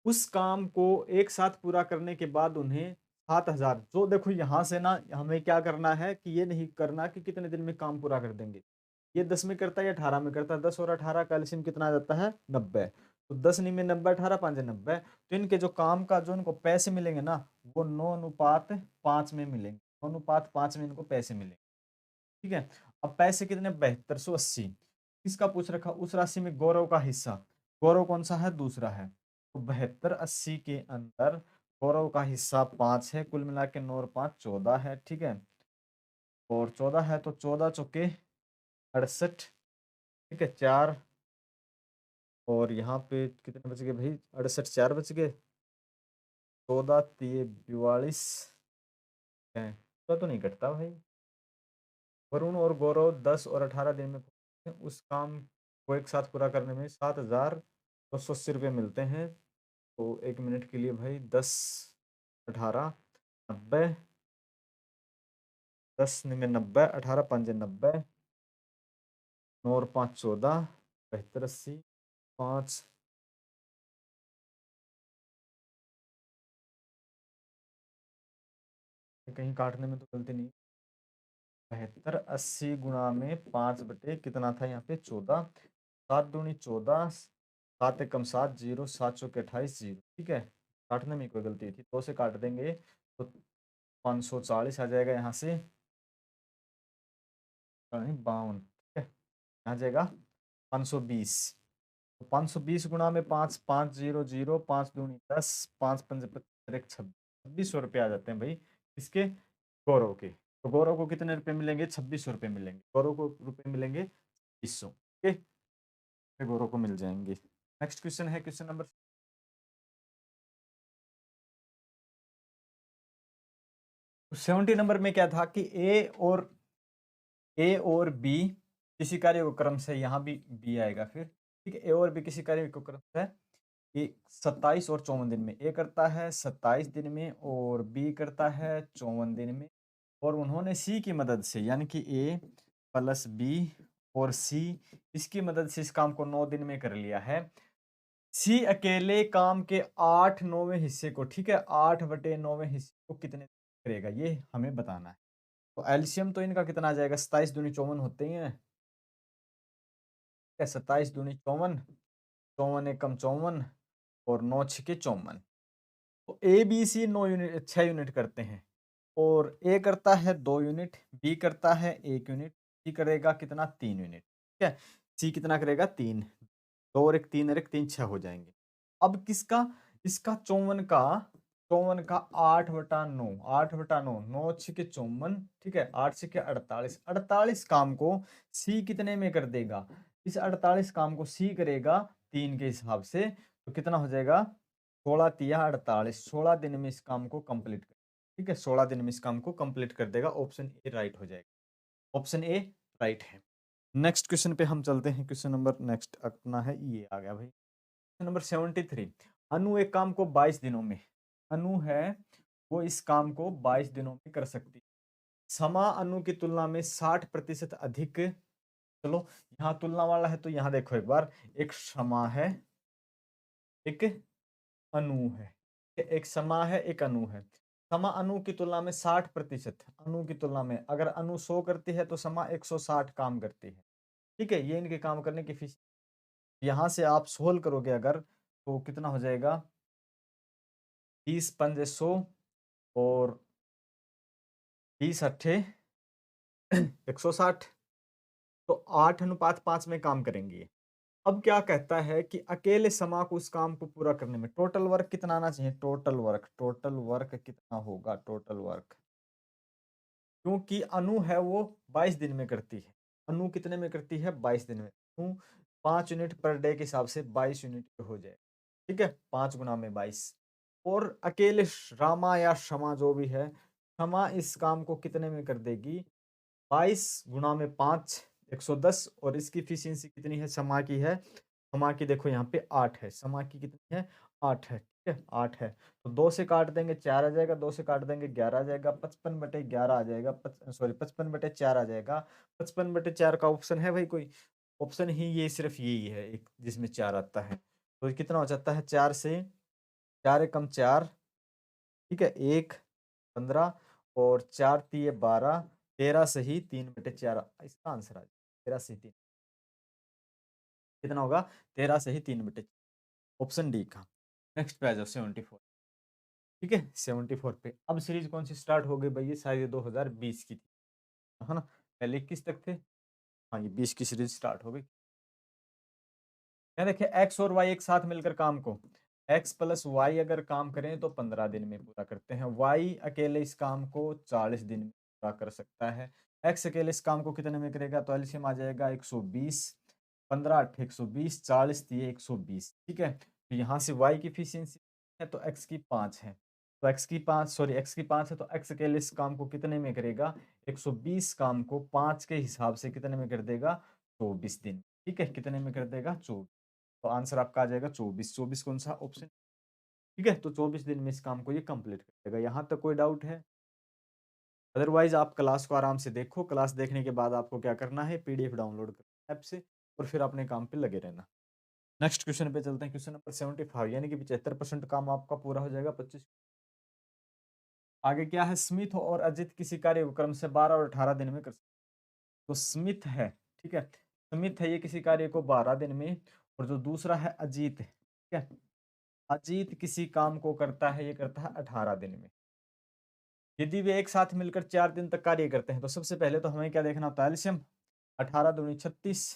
उस काम को एक साथ पूरा करने के बाद उन्हें 7,000, जो देखो यहाँ से ना हमें क्या करना है कि ये नहीं करना कि कितने दिन में काम पूरा कर देंगे, ये 10 में करता है या 18 में करता है, 10 और 18 का एलसीएम कितना आ जाता है, 90, तो 10 नहीं में 90, 18 5 90, तो इनके जो काम का जो इनको पैसे मिलेंगे ना, वो 9:5 में मिलेंगे, 9:5 में इनको पैसे मिलेंगे, ठीक है। अब पैसे कितने, 7280, किसका पूछ रखा, उस राशि में गौरव का हिस्सा, गौरव कौन सा है, दूसरा है। तो 72 80 के अंदर गौरव का हिस्सा 5 है, कुल मिला के 9 और 5 14 है, ठीक है। और 14 है तो 14 चौके 68, ठीक है, 4। और यहाँ पे कितने बच गए भाई, 68 4 बच गए, 14 3 42 है, तो नहीं कटता भाई। वरुण और गौरव 10 और 18 दिन में उस काम को एक साथ पूरा करने में 7,280 रुपये मिलते हैं। तो 1 मिनट के लिए भाई 10 18 90, 10 90 18 5 90, 9 और 5 14, 72 80, 5, कहीं काटने में तो गलती नहीं। 72 80 गुणा में 5 बटे कितना था यहाँ पे 14, 7 दूनी 14, 7 एकम 7 जीरो, 7 चौके 28 जीरो, ठीक है। काटने में कोई गलती थी, 2 से काट देंगे तो 540 आ जाएगा यहाँ से, 52, ठीक है, आ जाएगा 520। तो 520 गुणा में 5, 5 0 0, 5 दूनी 10, 5 पंजे 25 1 26 2600 रुपये आ जाते हैं भाई इसके, गौरव के। तो गौरव को कितने रुपए मिलेंगे, 2600 रुपये मिलेंगे, गौरव को रुपए मिलेंगे 2600, ठीक है, गौरव को मिल जाएंगे। नेक्स्ट क्वेश्चन है क्वेश्चन नंबर 70 नंबर में क्या था कि ए और बी किसी कार्य को क्रम से, यहाँ भी बी आएगा फिर, ठीक है। ए और बी किसी कार्य को क्रम से ये 27 और 54 दिन में, ए करता है 27 दिन में और बी करता है 54 दिन में। और उन्होंने सी की मदद से, यानी कि ए प्लस बी और सी, इसकी मदद से इस काम को 9 दिन में कर लिया है। सी अकेले काम के 8/9 हिस्से को, ठीक है, 8/9 हिस्से को कितने करेगा, ये हमें बताना है। तो एलसीएम तो इनका कितना आ जाएगा, 27 दूनी 54 होते ही है, 27 दूनी 54, 54 एकम 54 और 9 छिके 54। तो A B C 9 unit 6 unit करते हैं, और ए करता है 2 यूनिट, बी करता है 1 यूनिट, सी करेगा कितना 3 यूनिट, ठीक है। सी कितना करेगा 3, 2 और 1 3 और 1 3 6 हो जाएंगे। अब किसका, इसका 54 का 8/9, 8/9, 9 6 54, ठीक है, 8 6 48, 48 काम को सी कितने में कर देगा, इस 48 काम को सी करेगा 3 के हिसाब से, तो कितना हो जाएगा 16 3 48, 16 दिन में इस काम को कंप्लीट कर, ठीक है, 16 दिन में इस काम को कंप्लीट कर देगा। ऑप्शन ए राइट हो जाएगा, ऑप्शन ए राइट है। नेक्स्ट क्वेश्चन पे हम चलते हैं, क्वेश्चन नंबर नेक्स्ट अपना है, ये आ गया भाई क्वेश्चन नंबर 73। अनु एक काम को 22 दिनों में, अनु है वो इस काम को 22 दिनों में कर सकती है। समा अनु की तुलना में 60% अधिक, चलो यहाँ तुलना वाला है तो यहाँ देखो एक बार, एक समा है एक अनु है, एक समा है एक अनु है। समा अनु की तुलना में 60%, अनु की तुलना में अगर अनु 100 करती है तो समा 160 काम करती है, ठीक है। ये इनके काम करने की फीस, यहाँ से आप सोल्व करोगे अगर तो कितना हो जाएगा, 30 पंजे 100 और 30 अट्ठे 160, तो 8:5 में काम करेंगे। अब क्या कहता है कि अकेले समा को उस काम को पूरा करने में टोटल वर्क कितना आना चाहिए, टोटल वर्क कितना होगा, टोटल वर्क, क्योंकि अनु है वो 22 दिन में करती है, अनु कितने में करती है 22 दिन में, अनु 5 यूनिट पर डे के हिसाब से 22 यूनिट हो जाए, ठीक है, 5 गुना में 22। और अकेले रामा या क्षमा जो भी है, क्षमा इस काम को कितने में कर देगी, 22 गुना में 5 110, और इसकी एफिशिएंसी कितनी है समा की है, समा की देखो यहाँ पे 8 है, समा की कितनी है 8 है, ठीक है 8 है। तो 2 से काट देंगे 4 आ जाएगा, 2 से काट देंगे 11 आ जाएगा, 55/11 आ जाएगा, सॉरी 55/4 आ जाएगा। 55/4 का ऑप्शन है भाई कोई, ऑप्शन ही ये सिर्फ यही है एक जिसमें 4 आता है। तो कितना हो जाता है, 4 एकम 4, ठीक है, 1 15 और 4 3 12, 13 से ही 3/4 इसका आंसर आ जाएगा, 13 से 3 कितना होगा, 13 से ही 3/4, ऑप्शन डी का। नेक्स्ट पे आ जाओ 74, ठीक है, 74 पे अब सीरीज कौन सी स्टार्ट हो गई भाई, ये शायद ये 2020 की थी, है ना, पहले 21 तक थे, हाँ ये 20 की सीरीज स्टार्ट हो गई। क्या देखिए एक्स और वाई एक साथ मिलकर काम को, एक्स प्लस वाई अगर काम करें तो 15 दिन में पूरा करते हैं, वाई अकेले इस काम को 40 दिन में पूरा कर सकता है, एक्स अकेले इस काम को कितने में करेगा, तो एलसीएम आ जाएगा 120, 15 8 120, 40 दिए 120, ठीक है। तो यहाँ से वाई की एफिशिएंसी है तो एक्स की 5 है, तो एक्स की 5 है तो एक्स अकेले इस काम को कितने में करेगा, 120 काम को 5 के हिसाब से कितने में कर देगा, 24 दिन, ठीक है, कितने में कर देगा, 24। तो आंसर आपका आ जाएगा 24, 24 कौन सा ऑप्शन, ठीक है। तो 24 दिन में इस काम को ये कंप्लीट कर देगा। यहाँ तक कोई डाउट है? अदरवाइज आप क्लास को आराम से देखो, क्लास देखने के बाद आपको क्या करना है, पीडीएफ डाउनलोड करना ऐप से और फिर अपने काम पे लगे रहना। नेक्स्ट क्वेश्चन पे चलते हैं, क्वेश्चन नंबर 75, यानी कि 75% काम आपका पूरा हो जाएगा। 25 आगे क्या है, स्मिथ और अजित किसी कार्य को क्रम से 12 और 18 दिन में कर सकते हैं। तो स्मिथ है, ठीक है, स्मिथ है ये किसी कार्य को 12 दिन में, और जो दूसरा है अजीत, ठीक है, अजीत किसी काम को करता है, ये करता है 18 दिन में। यदि वे एक साथ मिलकर 4 दिन तक कार्य करते हैं तो सबसे पहले तो हमें क्या देखना होता है, एलसीएम। 18 दूनी 36,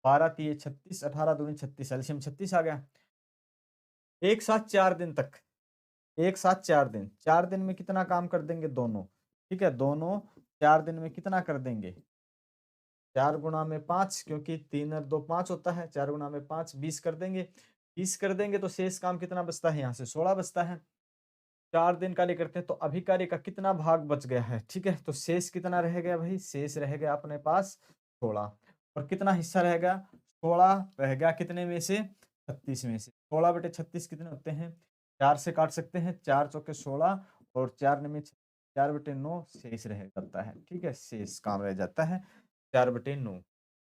12 तिये 36, 18 दूनी 36, एलसीएम 36 आ गया। एक साथ 4 दिन तक, एक साथ 4 दिन, 4 दिन में कितना काम कर देंगे दोनों, ठीक है, दोनों 4 दिन में कितना कर देंगे, 4 गुणा में 5, क्योंकि 3 और 2 5 होता है, 4 गुणा में 5 20 कर देंगे, 20 कर देंगे तो शेष काम कितना बचता है, यहाँ से 16 बचता है। 4 दिन कार्य करते हैं तो अभी कार्य का कितना भाग बच गया है, ठीक है, तो शेष कितना रह गया भाई, शेष रह गया अपने पास 16, और कितना हिस्सा रह गया, 16 रह गया कितने में से, 36 में से। 16 बटे 36 कितने होते हैं, 4 से काट सकते हैं, 4 चौके 16 और 4 में 4 बटे 9 शेष रह जाता है, ठीक है, शेष काम रह जाता है 4 बटे 9,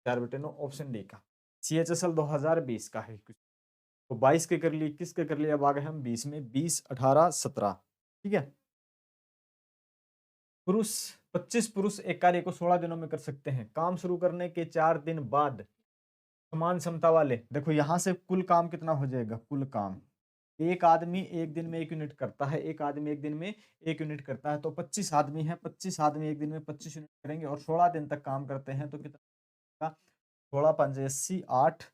4 बटे 9 ऑप्शन डी का। CHSL 2020 का है। तो 22 के कर लिए, 21 के कर लिए, अब आ गए हम 20 में, 20 18 17, ठीक है। पुरुष 25 पुरुष एक कार्य को 16 दिनों में कर सकते हैं, काम शुरू करने के 4 दिन बाद समान क्षमता वाले, देखो यहां से कुल काम कितना हो जाएगा, कुल काम, एक आदमी एक दिन में 1 यूनिट करता है, एक आदमी एक दिन में 1 यूनिट करता है, तो 25 आदमी है, 25 आदमी एक दिन में 25 यूनिट करेंगे और 16 दिन तक काम करते हैं, तो कितना, 16 5 80 8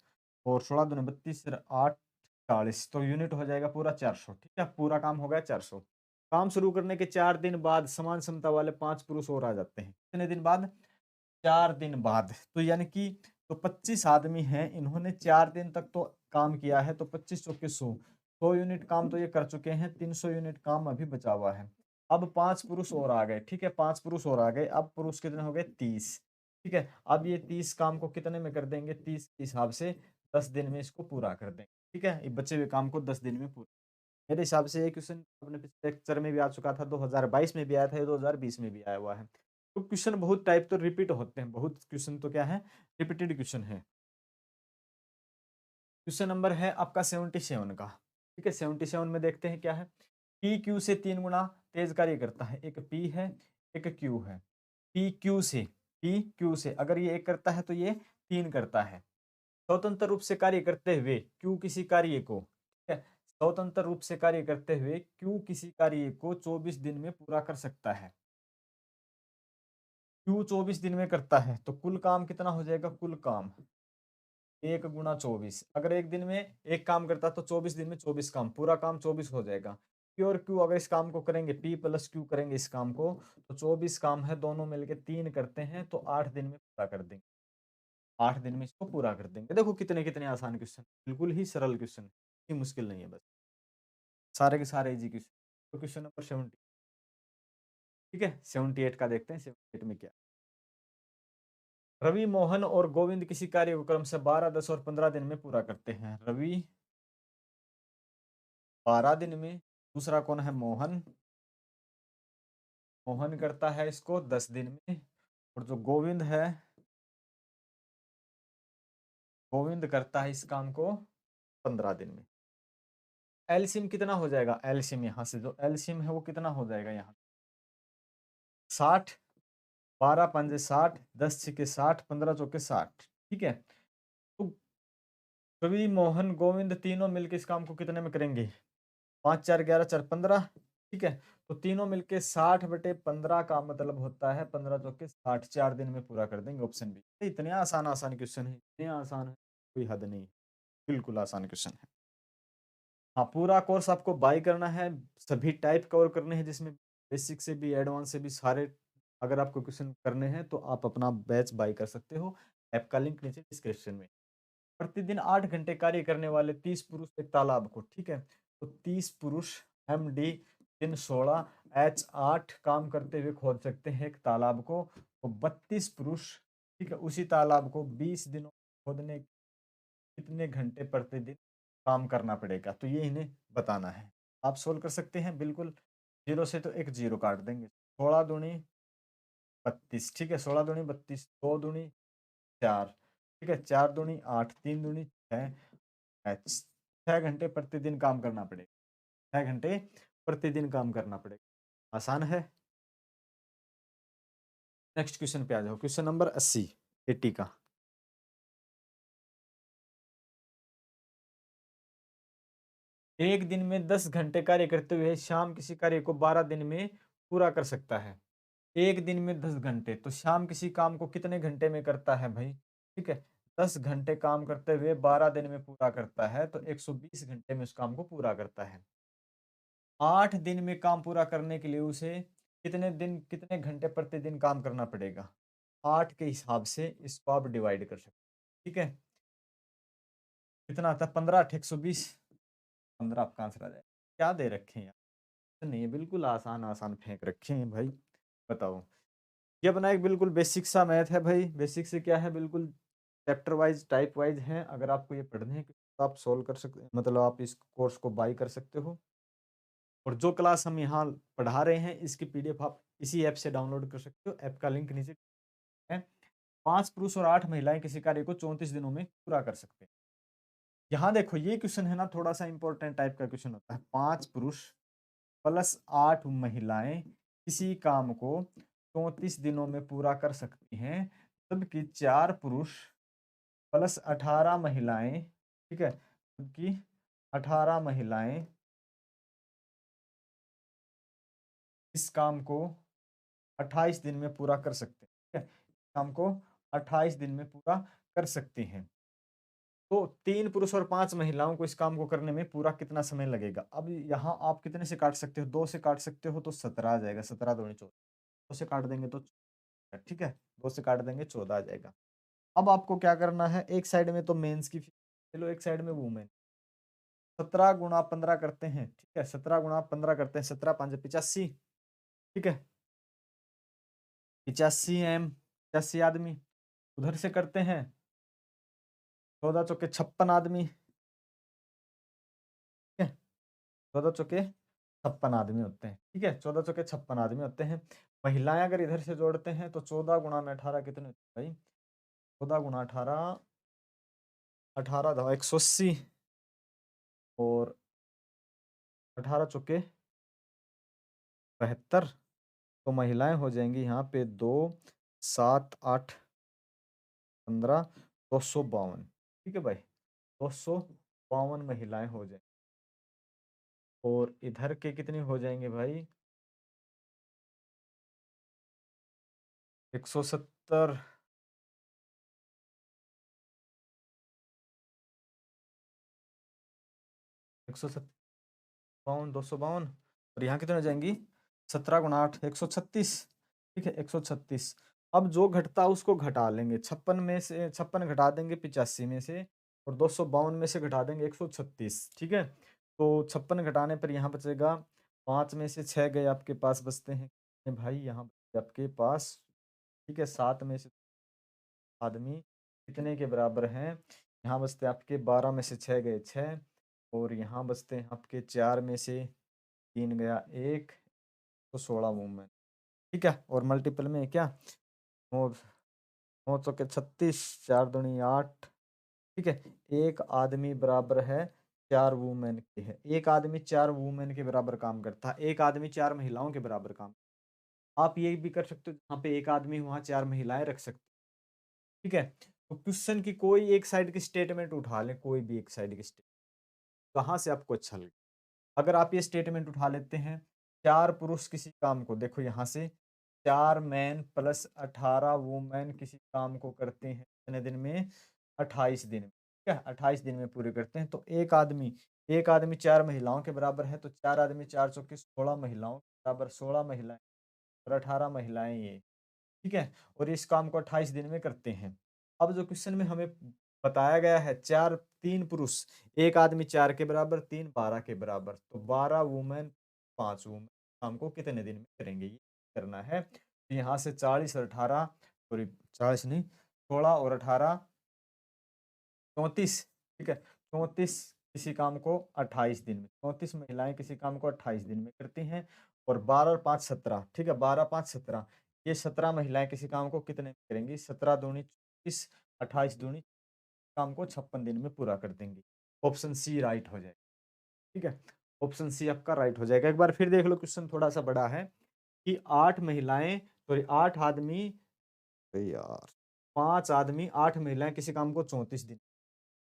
और 16 दूनी 32 8 40, तो यूनिट हो जाएगा पूरा 400, ठीक है, पूरा काम हो गया 400। काम शुरू करने के 4 दिन बाद समान क्षमता वाले 5 पुरुष और आ जाते हैं, कितने दिन बाद, 4 दिन बाद, तो यानी कि तो 25 आदमी हैं, इन्होंने 4 दिन तक तो काम किया है, तो 25 चौके 100, 100 यूनिट काम तो ये कर चुके हैं, 300 यूनिट काम अभी बचा हुआ है। अब 5 पुरुष और आ गए, ठीक है, 5 पुरुष और आ गए, अब पुरुष कितने हो गए, 30, ठीक है। अब ये 30 काम को कितने में कर देंगे, 30 के हिसाब से 10 दिन में इसको पूरा कर देंगे, ठीक है, ये बचे हुए काम को 10 दिन में पूरा। मेरे हिसाब से ये क्वेश्चन अपने पिछले लेक्चर में भी आ चुका था, 2022 में भी आया था, ये 2020 में भी आया हुआ है। तो क्वेश्चन बहुत टाइप तो रिपीट होते हैं, बहुत क्वेश्चन तो क्या है, रिपीटेड क्वेश्चन है। क्वेश्चन नंबर है आपका 77 का, ठीक है, 77 में देखते हैं क्या है, पी क्यू से 3 गुना तेज कार्य करता है, एक पी है एक क्यू है, पी क्यू से अगर ये एक करता है तो ये 3 करता है, स्वतंत्र रूप से कार्य करते हुए क्यू किसी कार्य को, ठीक है, स्वतंत्र रूप से कार्य करते हुए क्यू किसी कार्य को 24 दिन में पूरा कर सकता है, क्यू 24 दिन में करता है, तो कुल काम कितना हो जाएगा, कुल काम 1 गुणा 24, अगर एक दिन में एक काम करता तो 24 दिन में 24 काम, पूरा काम 24 हो जाएगा। पी और क्यू अगर इस काम को करेंगे, पी प्लस क्यू करेंगे इस काम को, तो 24 काम है, दोनों मिलके 3 करते हैं, तो 8 दिन में पूरा कर देंगे, 8 दिन में इसको पूरा कर देंगे। देखो कितने कितने आसान क्वेश्चन, बिल्कुल ही सरल क्वेश्चन, इतनी मुश्किल नहीं है, बस सारे के सारे इजी क्वेश्चन। तो क्वेश्चन नंबर 70, ठीक है, 78 का देखते हैं, 78 में क्या, रवि मोहन और गोविंद किसी कार्य को क्रम से 12 10 और 15 दिन में पूरा करते हैं, रवि 12 दिन में, दूसरा कौन है, मोहन, मोहन करता है इसको 10 दिन में, और जो गोविंद है, गोविंद करता है इस काम को 15 दिन में। एलसीएम कितना हो जाएगा, एलसीएम यहाँ से जो एलसीएम है वो कितना हो जाएगा, यहाँ 60, 12 पंजे 60, 10 छिके 60, 15 चौके 60, ठीक है। तो रवि मोहन गोविंद तीनों मिलकर इस काम को कितने में करेंगे, 5 4 11 4 15, ठीक है, तो तीनों मिलके 60 बटे 15 का मतलब होता है 15 चौके 60, 4 दिन में पूरा कर देंगे, ऑप्शन बी। इतने आसान आसान क्वेश्चन है, इतने आसान है, कोई हद नहीं। बिल्कुल आसान क्वेश्चन है। हाँ, पूरा कोर्स आपको बाय करना है, सभी टाइप कवर करने हैं जिसमें बेसिक से भी एडवांस से भी सारे अगर आपको क्वेश्चन करने हैं तो आप अपना बैच बाय कर सकते हो। ऐप का लिंक नीचे डिस्क्रिप्शन में। प्रतिदिन 8 घंटे कार्य करने वाले 30 पुरुष एक तालाब को, ठीक है? तो 30 पुरुष एमडी दिन 16 एच 8 काम करते हुए खोद सकते हैं एक तालाब को। तो 32 पुरुष, ठीक है, उसी तालाब को 20 दिनों खोदने कितने घंटे प्रतिदिन काम करना पड़ेगा? तो ये इन्हें बताना है। आप सोल्व कर सकते हैं बिल्कुल। 0 से तो एक 0 काट देंगे। 16 दूनी 32, ठीक है? 16 दूनी 32, 2 दूनी 4, ठीक है? 4 दूनी 8, 3 दूनी 6, 6 घंटे प्रतिदिन काम करना पड़ेगा। 6 घंटे प्रतिदिन काम करना पड़ेगा। आसान है। नेक्स्ट क्वेश्चन पे आ जाओ। क्वेश्चन नंबर 80 80 का। एक दिन में 10 घंटे कार्य करते हुए शाम किसी कार्य को 12 दिन में पूरा कर सकता है। एक दिन में 10 घंटे, तो शाम किसी काम को कितने घंटे में करता है भाई? ठीक है, 10 घंटे काम करते हुए 12 दिन में पूरा करता है, तो 120 घंटे में उस काम को पूरा करता है। 8 दिन में काम पूरा करने के लिए उसे कितने घंटे प्रतिदिन काम करना पड़ेगा? 8 के हिसाब से इसको आप डिवाइड कर सकते हैं। ठीक है, कितना आता है? 15 8 120, 15 आपका आंसर आ जाएगा। क्या दे रखे हैं यार? नहीं, बिल्कुल आसान आसान फेंक रखे हैं भाई। बताओ। ये अपना एक बिल्कुल बेसिक सा मैथ है भाई। बेसिक से क्या है, बिल्कुल चैप्टर वाइज टाइप वाइज है। अगर आपको ये पढ़ने हैं तो आप सोल्व कर सकते हैं, मतलब आप इस कोर्स को बाई कर सकते हो। और जो क्लास हम यहाँ पढ़ा रहे हैं इसकी पीडीएफ आप इसी ऐप से डाउनलोड कर सकते हो। ऐप का लिंक नीचे है। 5 पुरुष और 8 महिलाएं किसी कार्य को 34 दिनों में पूरा कर सकते हैं। यहाँ देखो, ये क्वेश्चन है ना, थोड़ा सा इंपॉर्टेंट टाइप का क्वेश्चन होता है। 5 पुरुष प्लस 8 महिलाएं किसी काम को 34 दिनों में पूरा कर सकती हैं, जबकि 4 पुरुष प्लस 18 महिलाएं, ठीक है, जबकि 18 महिलाएं इस काम को 28 दिन में पूरा कर सकते हैं। ठीक है, काम को 28 दिन में पूरा कर सकते हैं। तो 3 पुरुष और 5 महिलाओं को इस काम को करने में पूरा कितना समय लगेगा? अब यहाँ आप कितने से काट सकते हो? 2 से काट सकते हो तो 17 आ जाएगा। 17 दूनी 14, 2 से काट देंगे तो, ठीक है, 2 से काट देंगे 14 आ जाएगा। अब आपको क्या करना है, एक साइड में तो मेंस की चलो, एक साइड में वुमेन। 17 गुणा 15 करते हैं, ठीक है, 17 गुणा 15 करते हैं, 17 5 85, ठीक है, 85 एम 85 आदमी। उधर से करते हैं 14 चौके 56 आदमी, ठीक है, 14 चौके 56 आदमी होते हैं। ठीक है, 14 चौके 56 आदमी होते हैं। महिलाएं अगर इधर से जोड़ते हैं तो 14 गुणा में 18 कितने होते हैं भाई? 14 गुणा 18, 18 दो 180, और 18 चौके 72। तो महिलाएं हो जाएंगी यहाँ पे 2 7 8 15, 252। ठीक है भाई, 252 महिलाएं हो जाएंगी। और इधर के कितनी हो जाएंगे भाई? 170, 157, 252। और यहाँ कितने हो जाएंगी? 17 गुणा 8 136, ठीक है, 136। अब जो घटता है उसको घटा लेंगे। 56 में से 56 घटा देंगे 85 में से, और 252 में से घटा देंगे 136, ठीक है। तो 56 घटाने पर यहाँ बचेगा 5 में से 6 गए, आपके पास बचते हैं कितने भाई? यहाँ बचते आपके पास, ठीक है, 7 में से आदमी कितने के बराबर हैं? यहाँ बचते आपके 12 में से 6 गए 6, और यहाँ बचते हैं आपके 4 में से 3 गया 1, तो 16 मूवमेंट। ठीक है, और मल्टीपल में क्या? 9 9 चौके 36, 4 दूनी 8, ठीक है। एक आदमी बराबर है 4 वुमेन के है। एक आदमी 4 वुमेन के बराबर काम करता है। एक आदमी 4 महिलाओं के बराबर काम। आप ये भी कर सकते हो, जहाँ पे एक आदमी वहाँ 4 महिलाएं रख सकते हो। ठीक है, तो क्वेश्चन की कोई एक साइड की स्टेटमेंट उठा लें, कोई भी एक साइड की स्टेटमेंट, कहाँ से आपको अच्छा लगे। अगर आप ये स्टेटमेंट उठा लेते हैं, 4 पुरुष किसी काम को, देखो यहाँ से 4 मैन प्लस 18 वुमेन किसी काम को करते हैं कितने दिन में? 28 दिन में। ठीक है, 28 दिन में पूरे करते हैं। तो एक आदमी 4 महिलाओं के बराबर है, तो 4 आदमी 4 चौके 16 महिलाओं के बराबर, 16 महिलाएं और 18 महिलाएं ये, ठीक है। और इस काम को 28 दिन में करते हैं। अब जो क्वेश्चन में हमें बताया गया है, 3 पुरुष, एक आदमी 4 के बराबर, 3 12 के बराबर, तो 12 वुमेन 5 वुमेन काम को कितने दिन में करेंगे, ये करना है। तो यहाँ से 40 और 18, सॉरी 40 नहीं, 16 और 18 34, ठीक है। 34 किसी काम को 28 दिन में, 34 महिलाएं किसी काम को 28 दिन में करती हैं। और 12 और 5 17, ठीक है, 12 5 17, ये 17 महिलाएं किसी काम को कितने में करेंगी, 17 दूनी 24, 28 दूनी काम को 56 दिन में पूरा कर देंगी। ऑप्शन सी राइट हो जाएगा, ठीक है। ऑप्शन सी आपका राइट हो जाएगा। एक बार फिर देख लो, क्वेश्चन थोड़ा सा बड़ा है कि 8 महिलाएं, सॉरी 8 आदमी, अरे यार 5 आदमी 8 महिलाएं किसी काम को 34 दिन,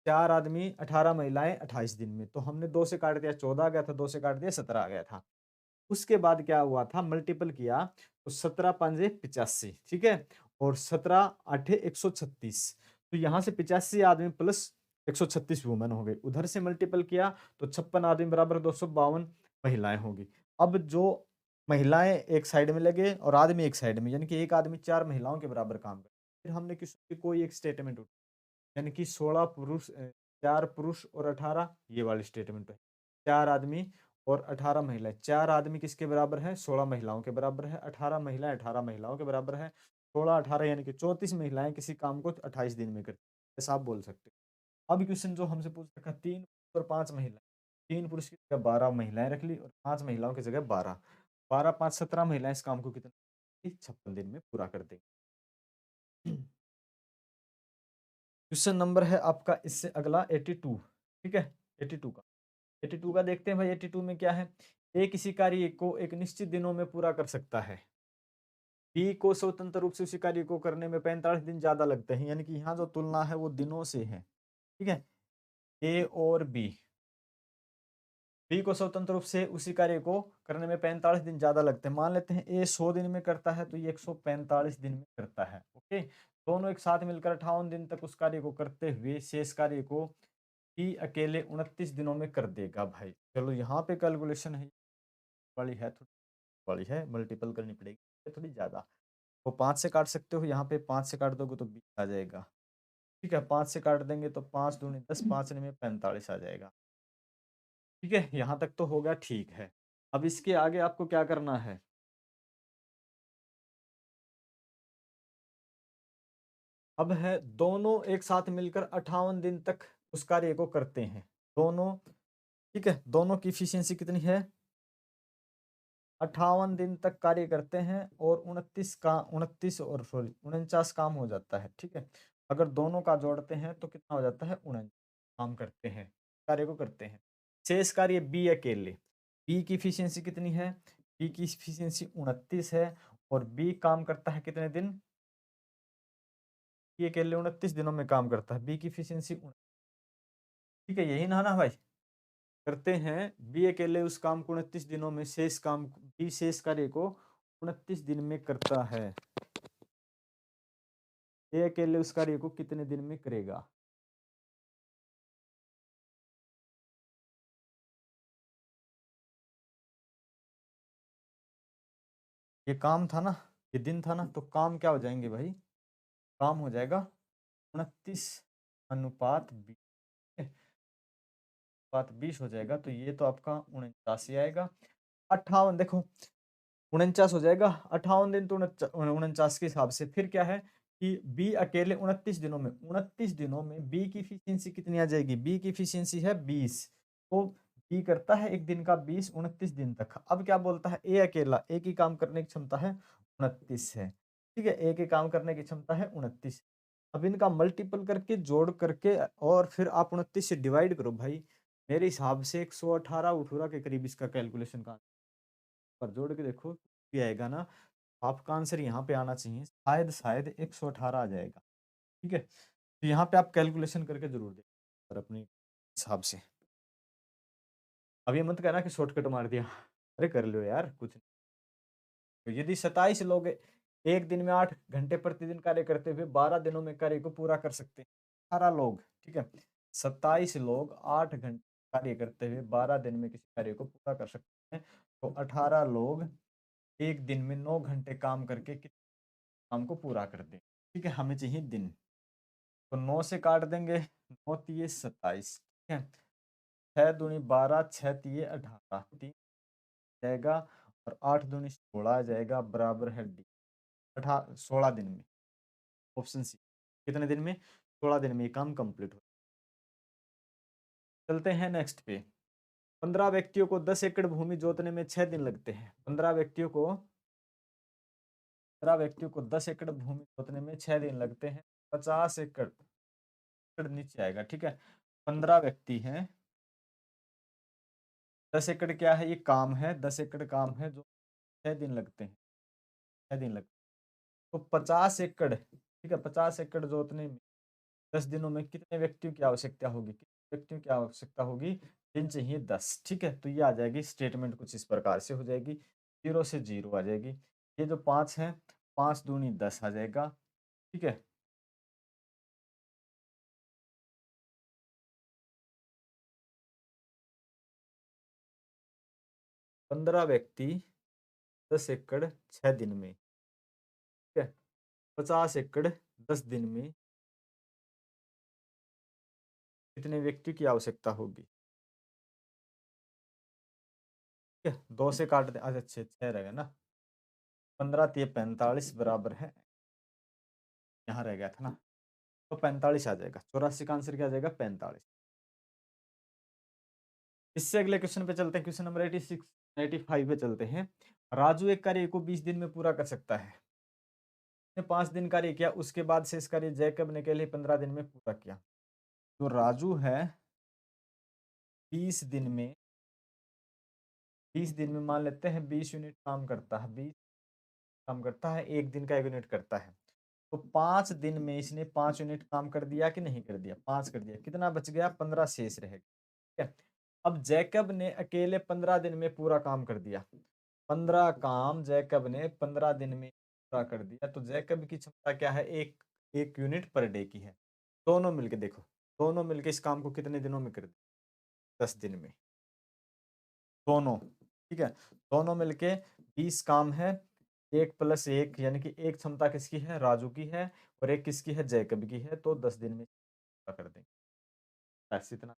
4 आदमी 18 महिलाएं 28 दिन में। तो हमने 2 से काट दिया 14 आ गया था, 2 से काट दिया 17 आ गया था। उसके बाद क्या हुआ था, मल्टीपल किया तो 17 पंजे 85, ठीक है, और 17 आठे 136। तो यहाँ से 85 आदमी प्लस 136 वुमेन हो गई। उधर से मल्टीपल किया तो 56 आदमी बराबर 252 महिलाएं होगी। अब जो महिलाएं एक साइड में लगे और आदमी एक साइड में, यानी कि एक आदमी 4 महिलाओं के बराबर काम करे। फिर हमने किसी कोई एक स्टेटमेंट, यानी कि 16 पुरुष, 4 पुरुष और 18, ये वाली स्टेटमेंट है। 4 आदमी और 18 महिलाएं, 4 आदमी किसके बराबर है, 16 महिलाओं के बराबर है, 18 महिलाएं 18 महिलाओं के बराबर है, 16 18 यानी कि 34 महिलाएं किसी काम को 28 दिन में करती है, ऐसा आप बोल सकते हो। अब क्वेश्चन जो हमसे पूछ रखा, 3 और 5 महिलाएं, 3 पुरुष की जगह 12 महिलाएं रख ली और 5 महिलाओं की जगह 12, 12 5 17 महिलाएं इस काम को कितने 56 दिन में पूरा कर देंगी। क्वेश्चन नंबर है आपका इससे अगला 82, ठीक है, 82 का, 82 का देखते हैं भाई। 82 में क्या है, ए किसी कार्य को एक निश्चित दिनों में पूरा कर सकता है, बी को स्वतंत्र रूप से उसी कार्य को करने में 45 दिन ज्यादा लगते हैं, यानी कि यहाँ जो तुलना है वो दिनों से है, ठीक है। ए और बी को स्वतंत्र रूप से उसी कार्य को करने में 45 दिन ज्यादा लगते हैं। मान लेते हैं ए 100 दिन में करता है तो ये 145 दिन में करता है, ओके। दोनों एक साथ मिलकर 58 दिन तक उस कार्य को करते हुए शेष कार्य को ही अकेले 29 दिनों में कर देगा भाई। चलो यहाँ पे कैलकुलेशन है वाली है, थोड़ी वाली है, मल्टीपल करनी पड़ेगी थोड़ी ज्यादा। तो 5 से काट सकते हो, यहाँ पे 5 से काट दोगे तो 20 आ जाएगा, ठीक है। 5 से काट देंगे तो 5 दूनी 10, 5 में 45 आ जाएगा, ठीक है। यहाँ तक तो होगा, ठीक है। अब इसके आगे आपको क्या करना है, अब है दोनों एक साथ मिलकर 58 दिन तक उस कार्य को करते हैं, दोनों, ठीक है। दोनों की इफिशियंसी कितनी है, 58 दिन तक कार्य करते हैं और 29 और सॉरी 49 काम हो जाता है, ठीक है। अगर दोनों का जोड़ते हैं तो कितना हो जाता है, 49 काम करते हैं, कार्य को करते हैं। शेष कार्य बी अकेले, बी की इफिशियंसी कितनी है, बी की इफिशियंसी 29 है और बी काम करता है कितने दिन, बी अकेले 29 दिनों में काम करता है, बी की इफिशियंसी, ठीक है, यही ना भाई। करते हैं बी अकेले उस काम को 29 दिनों में, शेष काम बी शेष कार्य को 29 दिन में करता है, ए अकेले उस कार्य को कितने दिन में करेगा। ये काम था ना, ये दिन था ना, तो काम क्या हो जाएंगे भाई, काम हो जाएगा 29 अनुपात 20, अनुपात 20 हो जाएगा। तो ये तो आपका 49 आएगा। 58 देखो 49 हो जाएगा, 58 दिन तो 49 के हिसाब से। फिर क्या है कि बी अकेले 29 दिनों में बी की इफिशियंसी कितनी आ जाएगी, बी की इफिशियंसी है 20, तो बी करता है एक दिन का 20 29 दिन तक। अब क्या बोलता है, ए अकेला, ए की काम करने की क्षमता है 29 है, ठीक है, ए के काम करने की क्षमता है 29। अब इनका मल्टीपल करके जोड़ करके और फिर आप 29 से डिवाइड करो भाई, मेरे हिसाब से 118 18 के करीब इसका कैलकुलेशन का पर जोड़ के देखो भी आएगा ना। आपका आंसर यहाँ पे आना चाहिए, शायद शायद 118 आ जाएगा, ठीक है। तो यहाँ पे आप कैलकुलेशन करके जरूर दें पर अपने हिसाब से। अब ये मत कहना कि शॉर्टकट मार दिया, अरे कर लो यार कुछ नहीं। तो यदि 27 लोग एक दिन में 8 घंटे प्रतिदिन कार्य करते हुए 12 दिनों में कार्य को पूरा कर सकते हैं, 18 लोग, ठीक है। 27 लोग 8 घंटे कार्य करते हुए 12 दिन में किसी कार्य को पूरा कर सकते हैं, तो 18 लोग एक दिन में 9 घंटे काम करके किस काम को पूरा कर दें। ठीक है, हमें चाहिए दिन, तो 9 से काट देंगे, 9 तिये 27, ठीक है, 6 दूनी 12, 6 तिये 18, 3 जाएगा, और 8 दूनी 16 आ जाएगा, बराबर है डी, 16 दिन में। ऑप्शन सी, कितने दिन में? 16 दिन में ये काम कंप्लीट हो। चलते हैं नेक्स्ट पे। 15 व्यक्तियों को 10 एकड़ भूमि जोतने में 6 दिन लगते हैं। 15 व्यक्तियों को 10 एकड़ भूमि जोतने में 6 दिन लगते हैं। 50 एकड़ नीचे आएगा, ठीक है। 15 व्यक्ति हैं, 10 एकड़ क्या है? ये काम है, 10 एकड़ काम है जो 6 दिन लगते हैं, 6 दिन लगते हैं। तो 50 एकड़, ठीक है, 50 एकड़ जोतने में 10 दिनों में कितने व्यक्तियों की आवश्यकता होगी? कितने व्यक्तियों की आवश्यकता होगी? दिन चाहिए 10, ठीक है। तो ये आ जाएगी स्टेटमेंट, कुछ इस प्रकार से हो जाएगी, 0 से 0 आ जाएगी। ये जो 5 है, 5 दूनी 10 आ जाएगा, ठीक है। 15 व्यक्ति 10 एकड़ 6 दिन में, ठीक है। 50 एकड़ 10 दिन में कितने व्यक्ति की आवश्यकता होगी? ठीक है, 2 से काट दे, अच्छा 6 रहेगा ना, 15 तिये 45 बराबर है, यहाँ रह गया था ना, तो 45 आ जाएगा। 84 का आंसर क्या आ जाएगा? 45। इससे अगले क्वेश्चन पे चलते हैं, क्वेश्चन नंबर 86 85 पे चलते हैं। राजू एक कार्य को 20 दिन में पूरा कर सकता है। ने 5 दिन कार्य किया, उसके बाद शेष कार्य जैकब ने केवल 15 दिन में पूरा किया। तो राजू है 20 दिन में, 20 दिन में मान लेते हैं 20 यूनिट काम करता है, 20 काम करता है, एक दिन का 1 यूनिट करता है। तो 5 दिन में इसने 5 यूनिट काम कर दिया कि नहीं कर दिया? 5 कर दिया, कितना बच गया? 15 शेष रहेगा, ठीक है। अब जैकब ने अकेले 15 दिन में पूरा काम कर दिया, 15 काम जैकब ने 15 दिन में पूरा कर दिया। तो जैकब की क्षमता क्या है? एक एक यूनिट पर डे की है। दोनों मिलके देखो, दोनों मिलके इस काम को कितने दिनों में कर दे? 10 दिन में, दोनों, ठीक है। दोनों मिलके 20 काम है, 1 प्लस 1 यानी कि एक क्षमता किसकी है? राजू की है, और एक किसकी है? जैकब की है। तो 10 दिन में पूरा कर देंगे, बस इतना।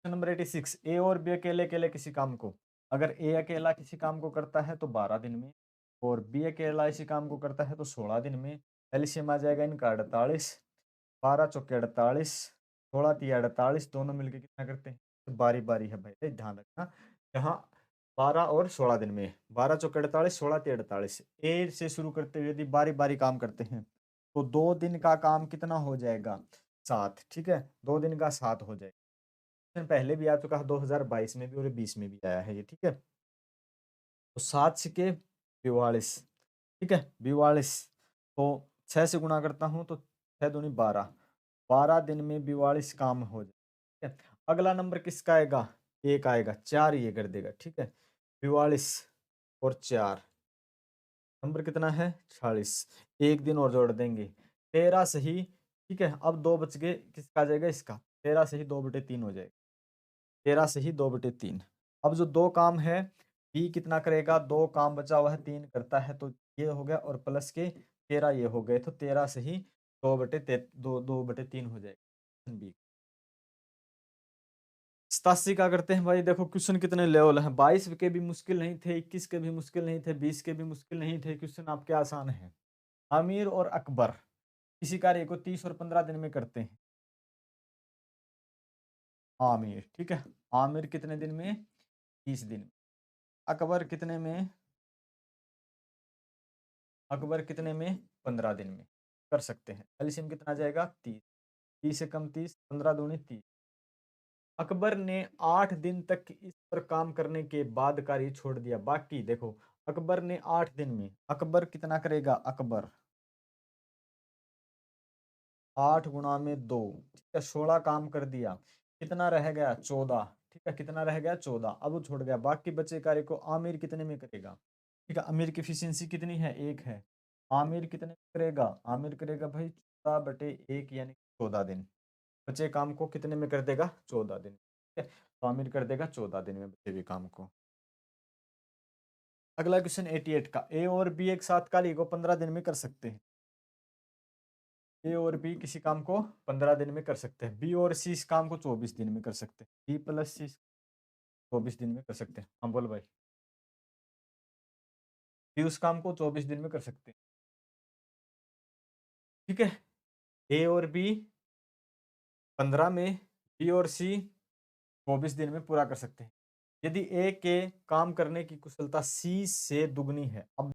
नंबर 86, ए और बी अकेले अकेले किसी काम को, अगर ए अकेला किसी काम को करता है तो 12 दिन में, और बी अकेला इसी काम को करता है तो 16 दिन में। एलसीएम आ जाएगा इनका 48, 12 चौके 48, 16 तिया 48, दोनों मिलके कितना करते हैं? तो बारी बारी है भाई, ध्यान रखना, यहाँ 12 और 16 दिन में, 12 चौके 48, 16 तिया 48, ए से शुरू करते हुए यदि बारी बारी काम करते हैं तो 2 दिन का काम कितना हो जाएगा? 7, ठीक है, 2 दिन का 7 हो जाएगा। पहले भी आ चुका है, 2022 में भी और 20 में भी आया है ये, ठीक है। तो 7 छिके 44, ठीक है, 42, तो 6 से गुणा करता हूँ तो 6 दूनी 12, 12 दिन में 42 काम हो जाए, ठीक है। अगला नंबर किसका आएगा? एक आएगा, 4 ये कर देगा, ठीक है। 42 और 4, नंबर कितना है? 46, एक दिन और जोड़ देंगे, 13 सही, ठीक है। अब 2 बच गए, किसका आ जाएगा? इसका, 13 सही 2/3 हो जाएगा, 13 से ही 2/3। अब जो 2 काम है, बी कितना करेगा? 2 काम बचा हुआ है, 3 करता है, तो ये हो गया, और प्लस के 13 ये हो गए, तो 13 से ही 2/3 हो जाएगा बी। 87 का करते हैं भाई। देखो क्वेश्चन कितने लेवल हैं, 22 के भी मुश्किल नहीं थे, 21 के भी मुश्किल नहीं थे, 20 के भी मुश्किल नहीं थे, क्वेश्चन आपके आसान है। आमिर और अकबर किसी कार्य को 30 और 15 दिन में करते हैं। आमिर, ठीक है, आमिर कितने दिन में? 30 दिन। अकबर कितने में? अकबर कितने में? 15 दिन में कर सकते हैं। एलसीएम कितना आ जाएगा? 30, 30 से कम 30, 15 दूनी 30। अकबर ने 8 दिन तक इस पर काम करने के बाद कार्य छोड़ दिया। बाकी देखो, अकबर ने 8 दिन में, अकबर कितना करेगा? अकबर 8 गुणा में 2, ठीक है, 16 काम कर दिया, कितना रह गया? 14, ठीक है, कितना रह गया? 14। अब वो छोड़ गया, बाकी बचे कार्य को आमिर कितने में करेगा? ठीक है, आमिर की एफिशिएंसी कितनी है? 1 है। आमिर कितने में करेगा? आमिर करेगा भाई 14/1 यानी 14 दिन। बचे काम को कितने में कर देगा? 14 दिन। ठीक है, तो आमिर कर देगा 14 दिन में बचे हुए काम को। अगला क्वेश्चन 88 का, ए और बी एक साथ कार्य को 15 दिन में कर सकते हैं। ए और बी किसी काम को 15 दिन में कर सकते हैं। बी और सी इस काम को 24 दिन में कर सकते हैं। बी प्लस सी 24 दिन में कर सकते हैं। हम बोल भाई, बी उस काम को 24 दिन में कर सकते हैं। ठीक है, ए और बी 15 में, बी और सी 24 दिन में पूरा कर सकते हैं। यदि ए के काम करने की कुशलता सी से दुगनी है, अब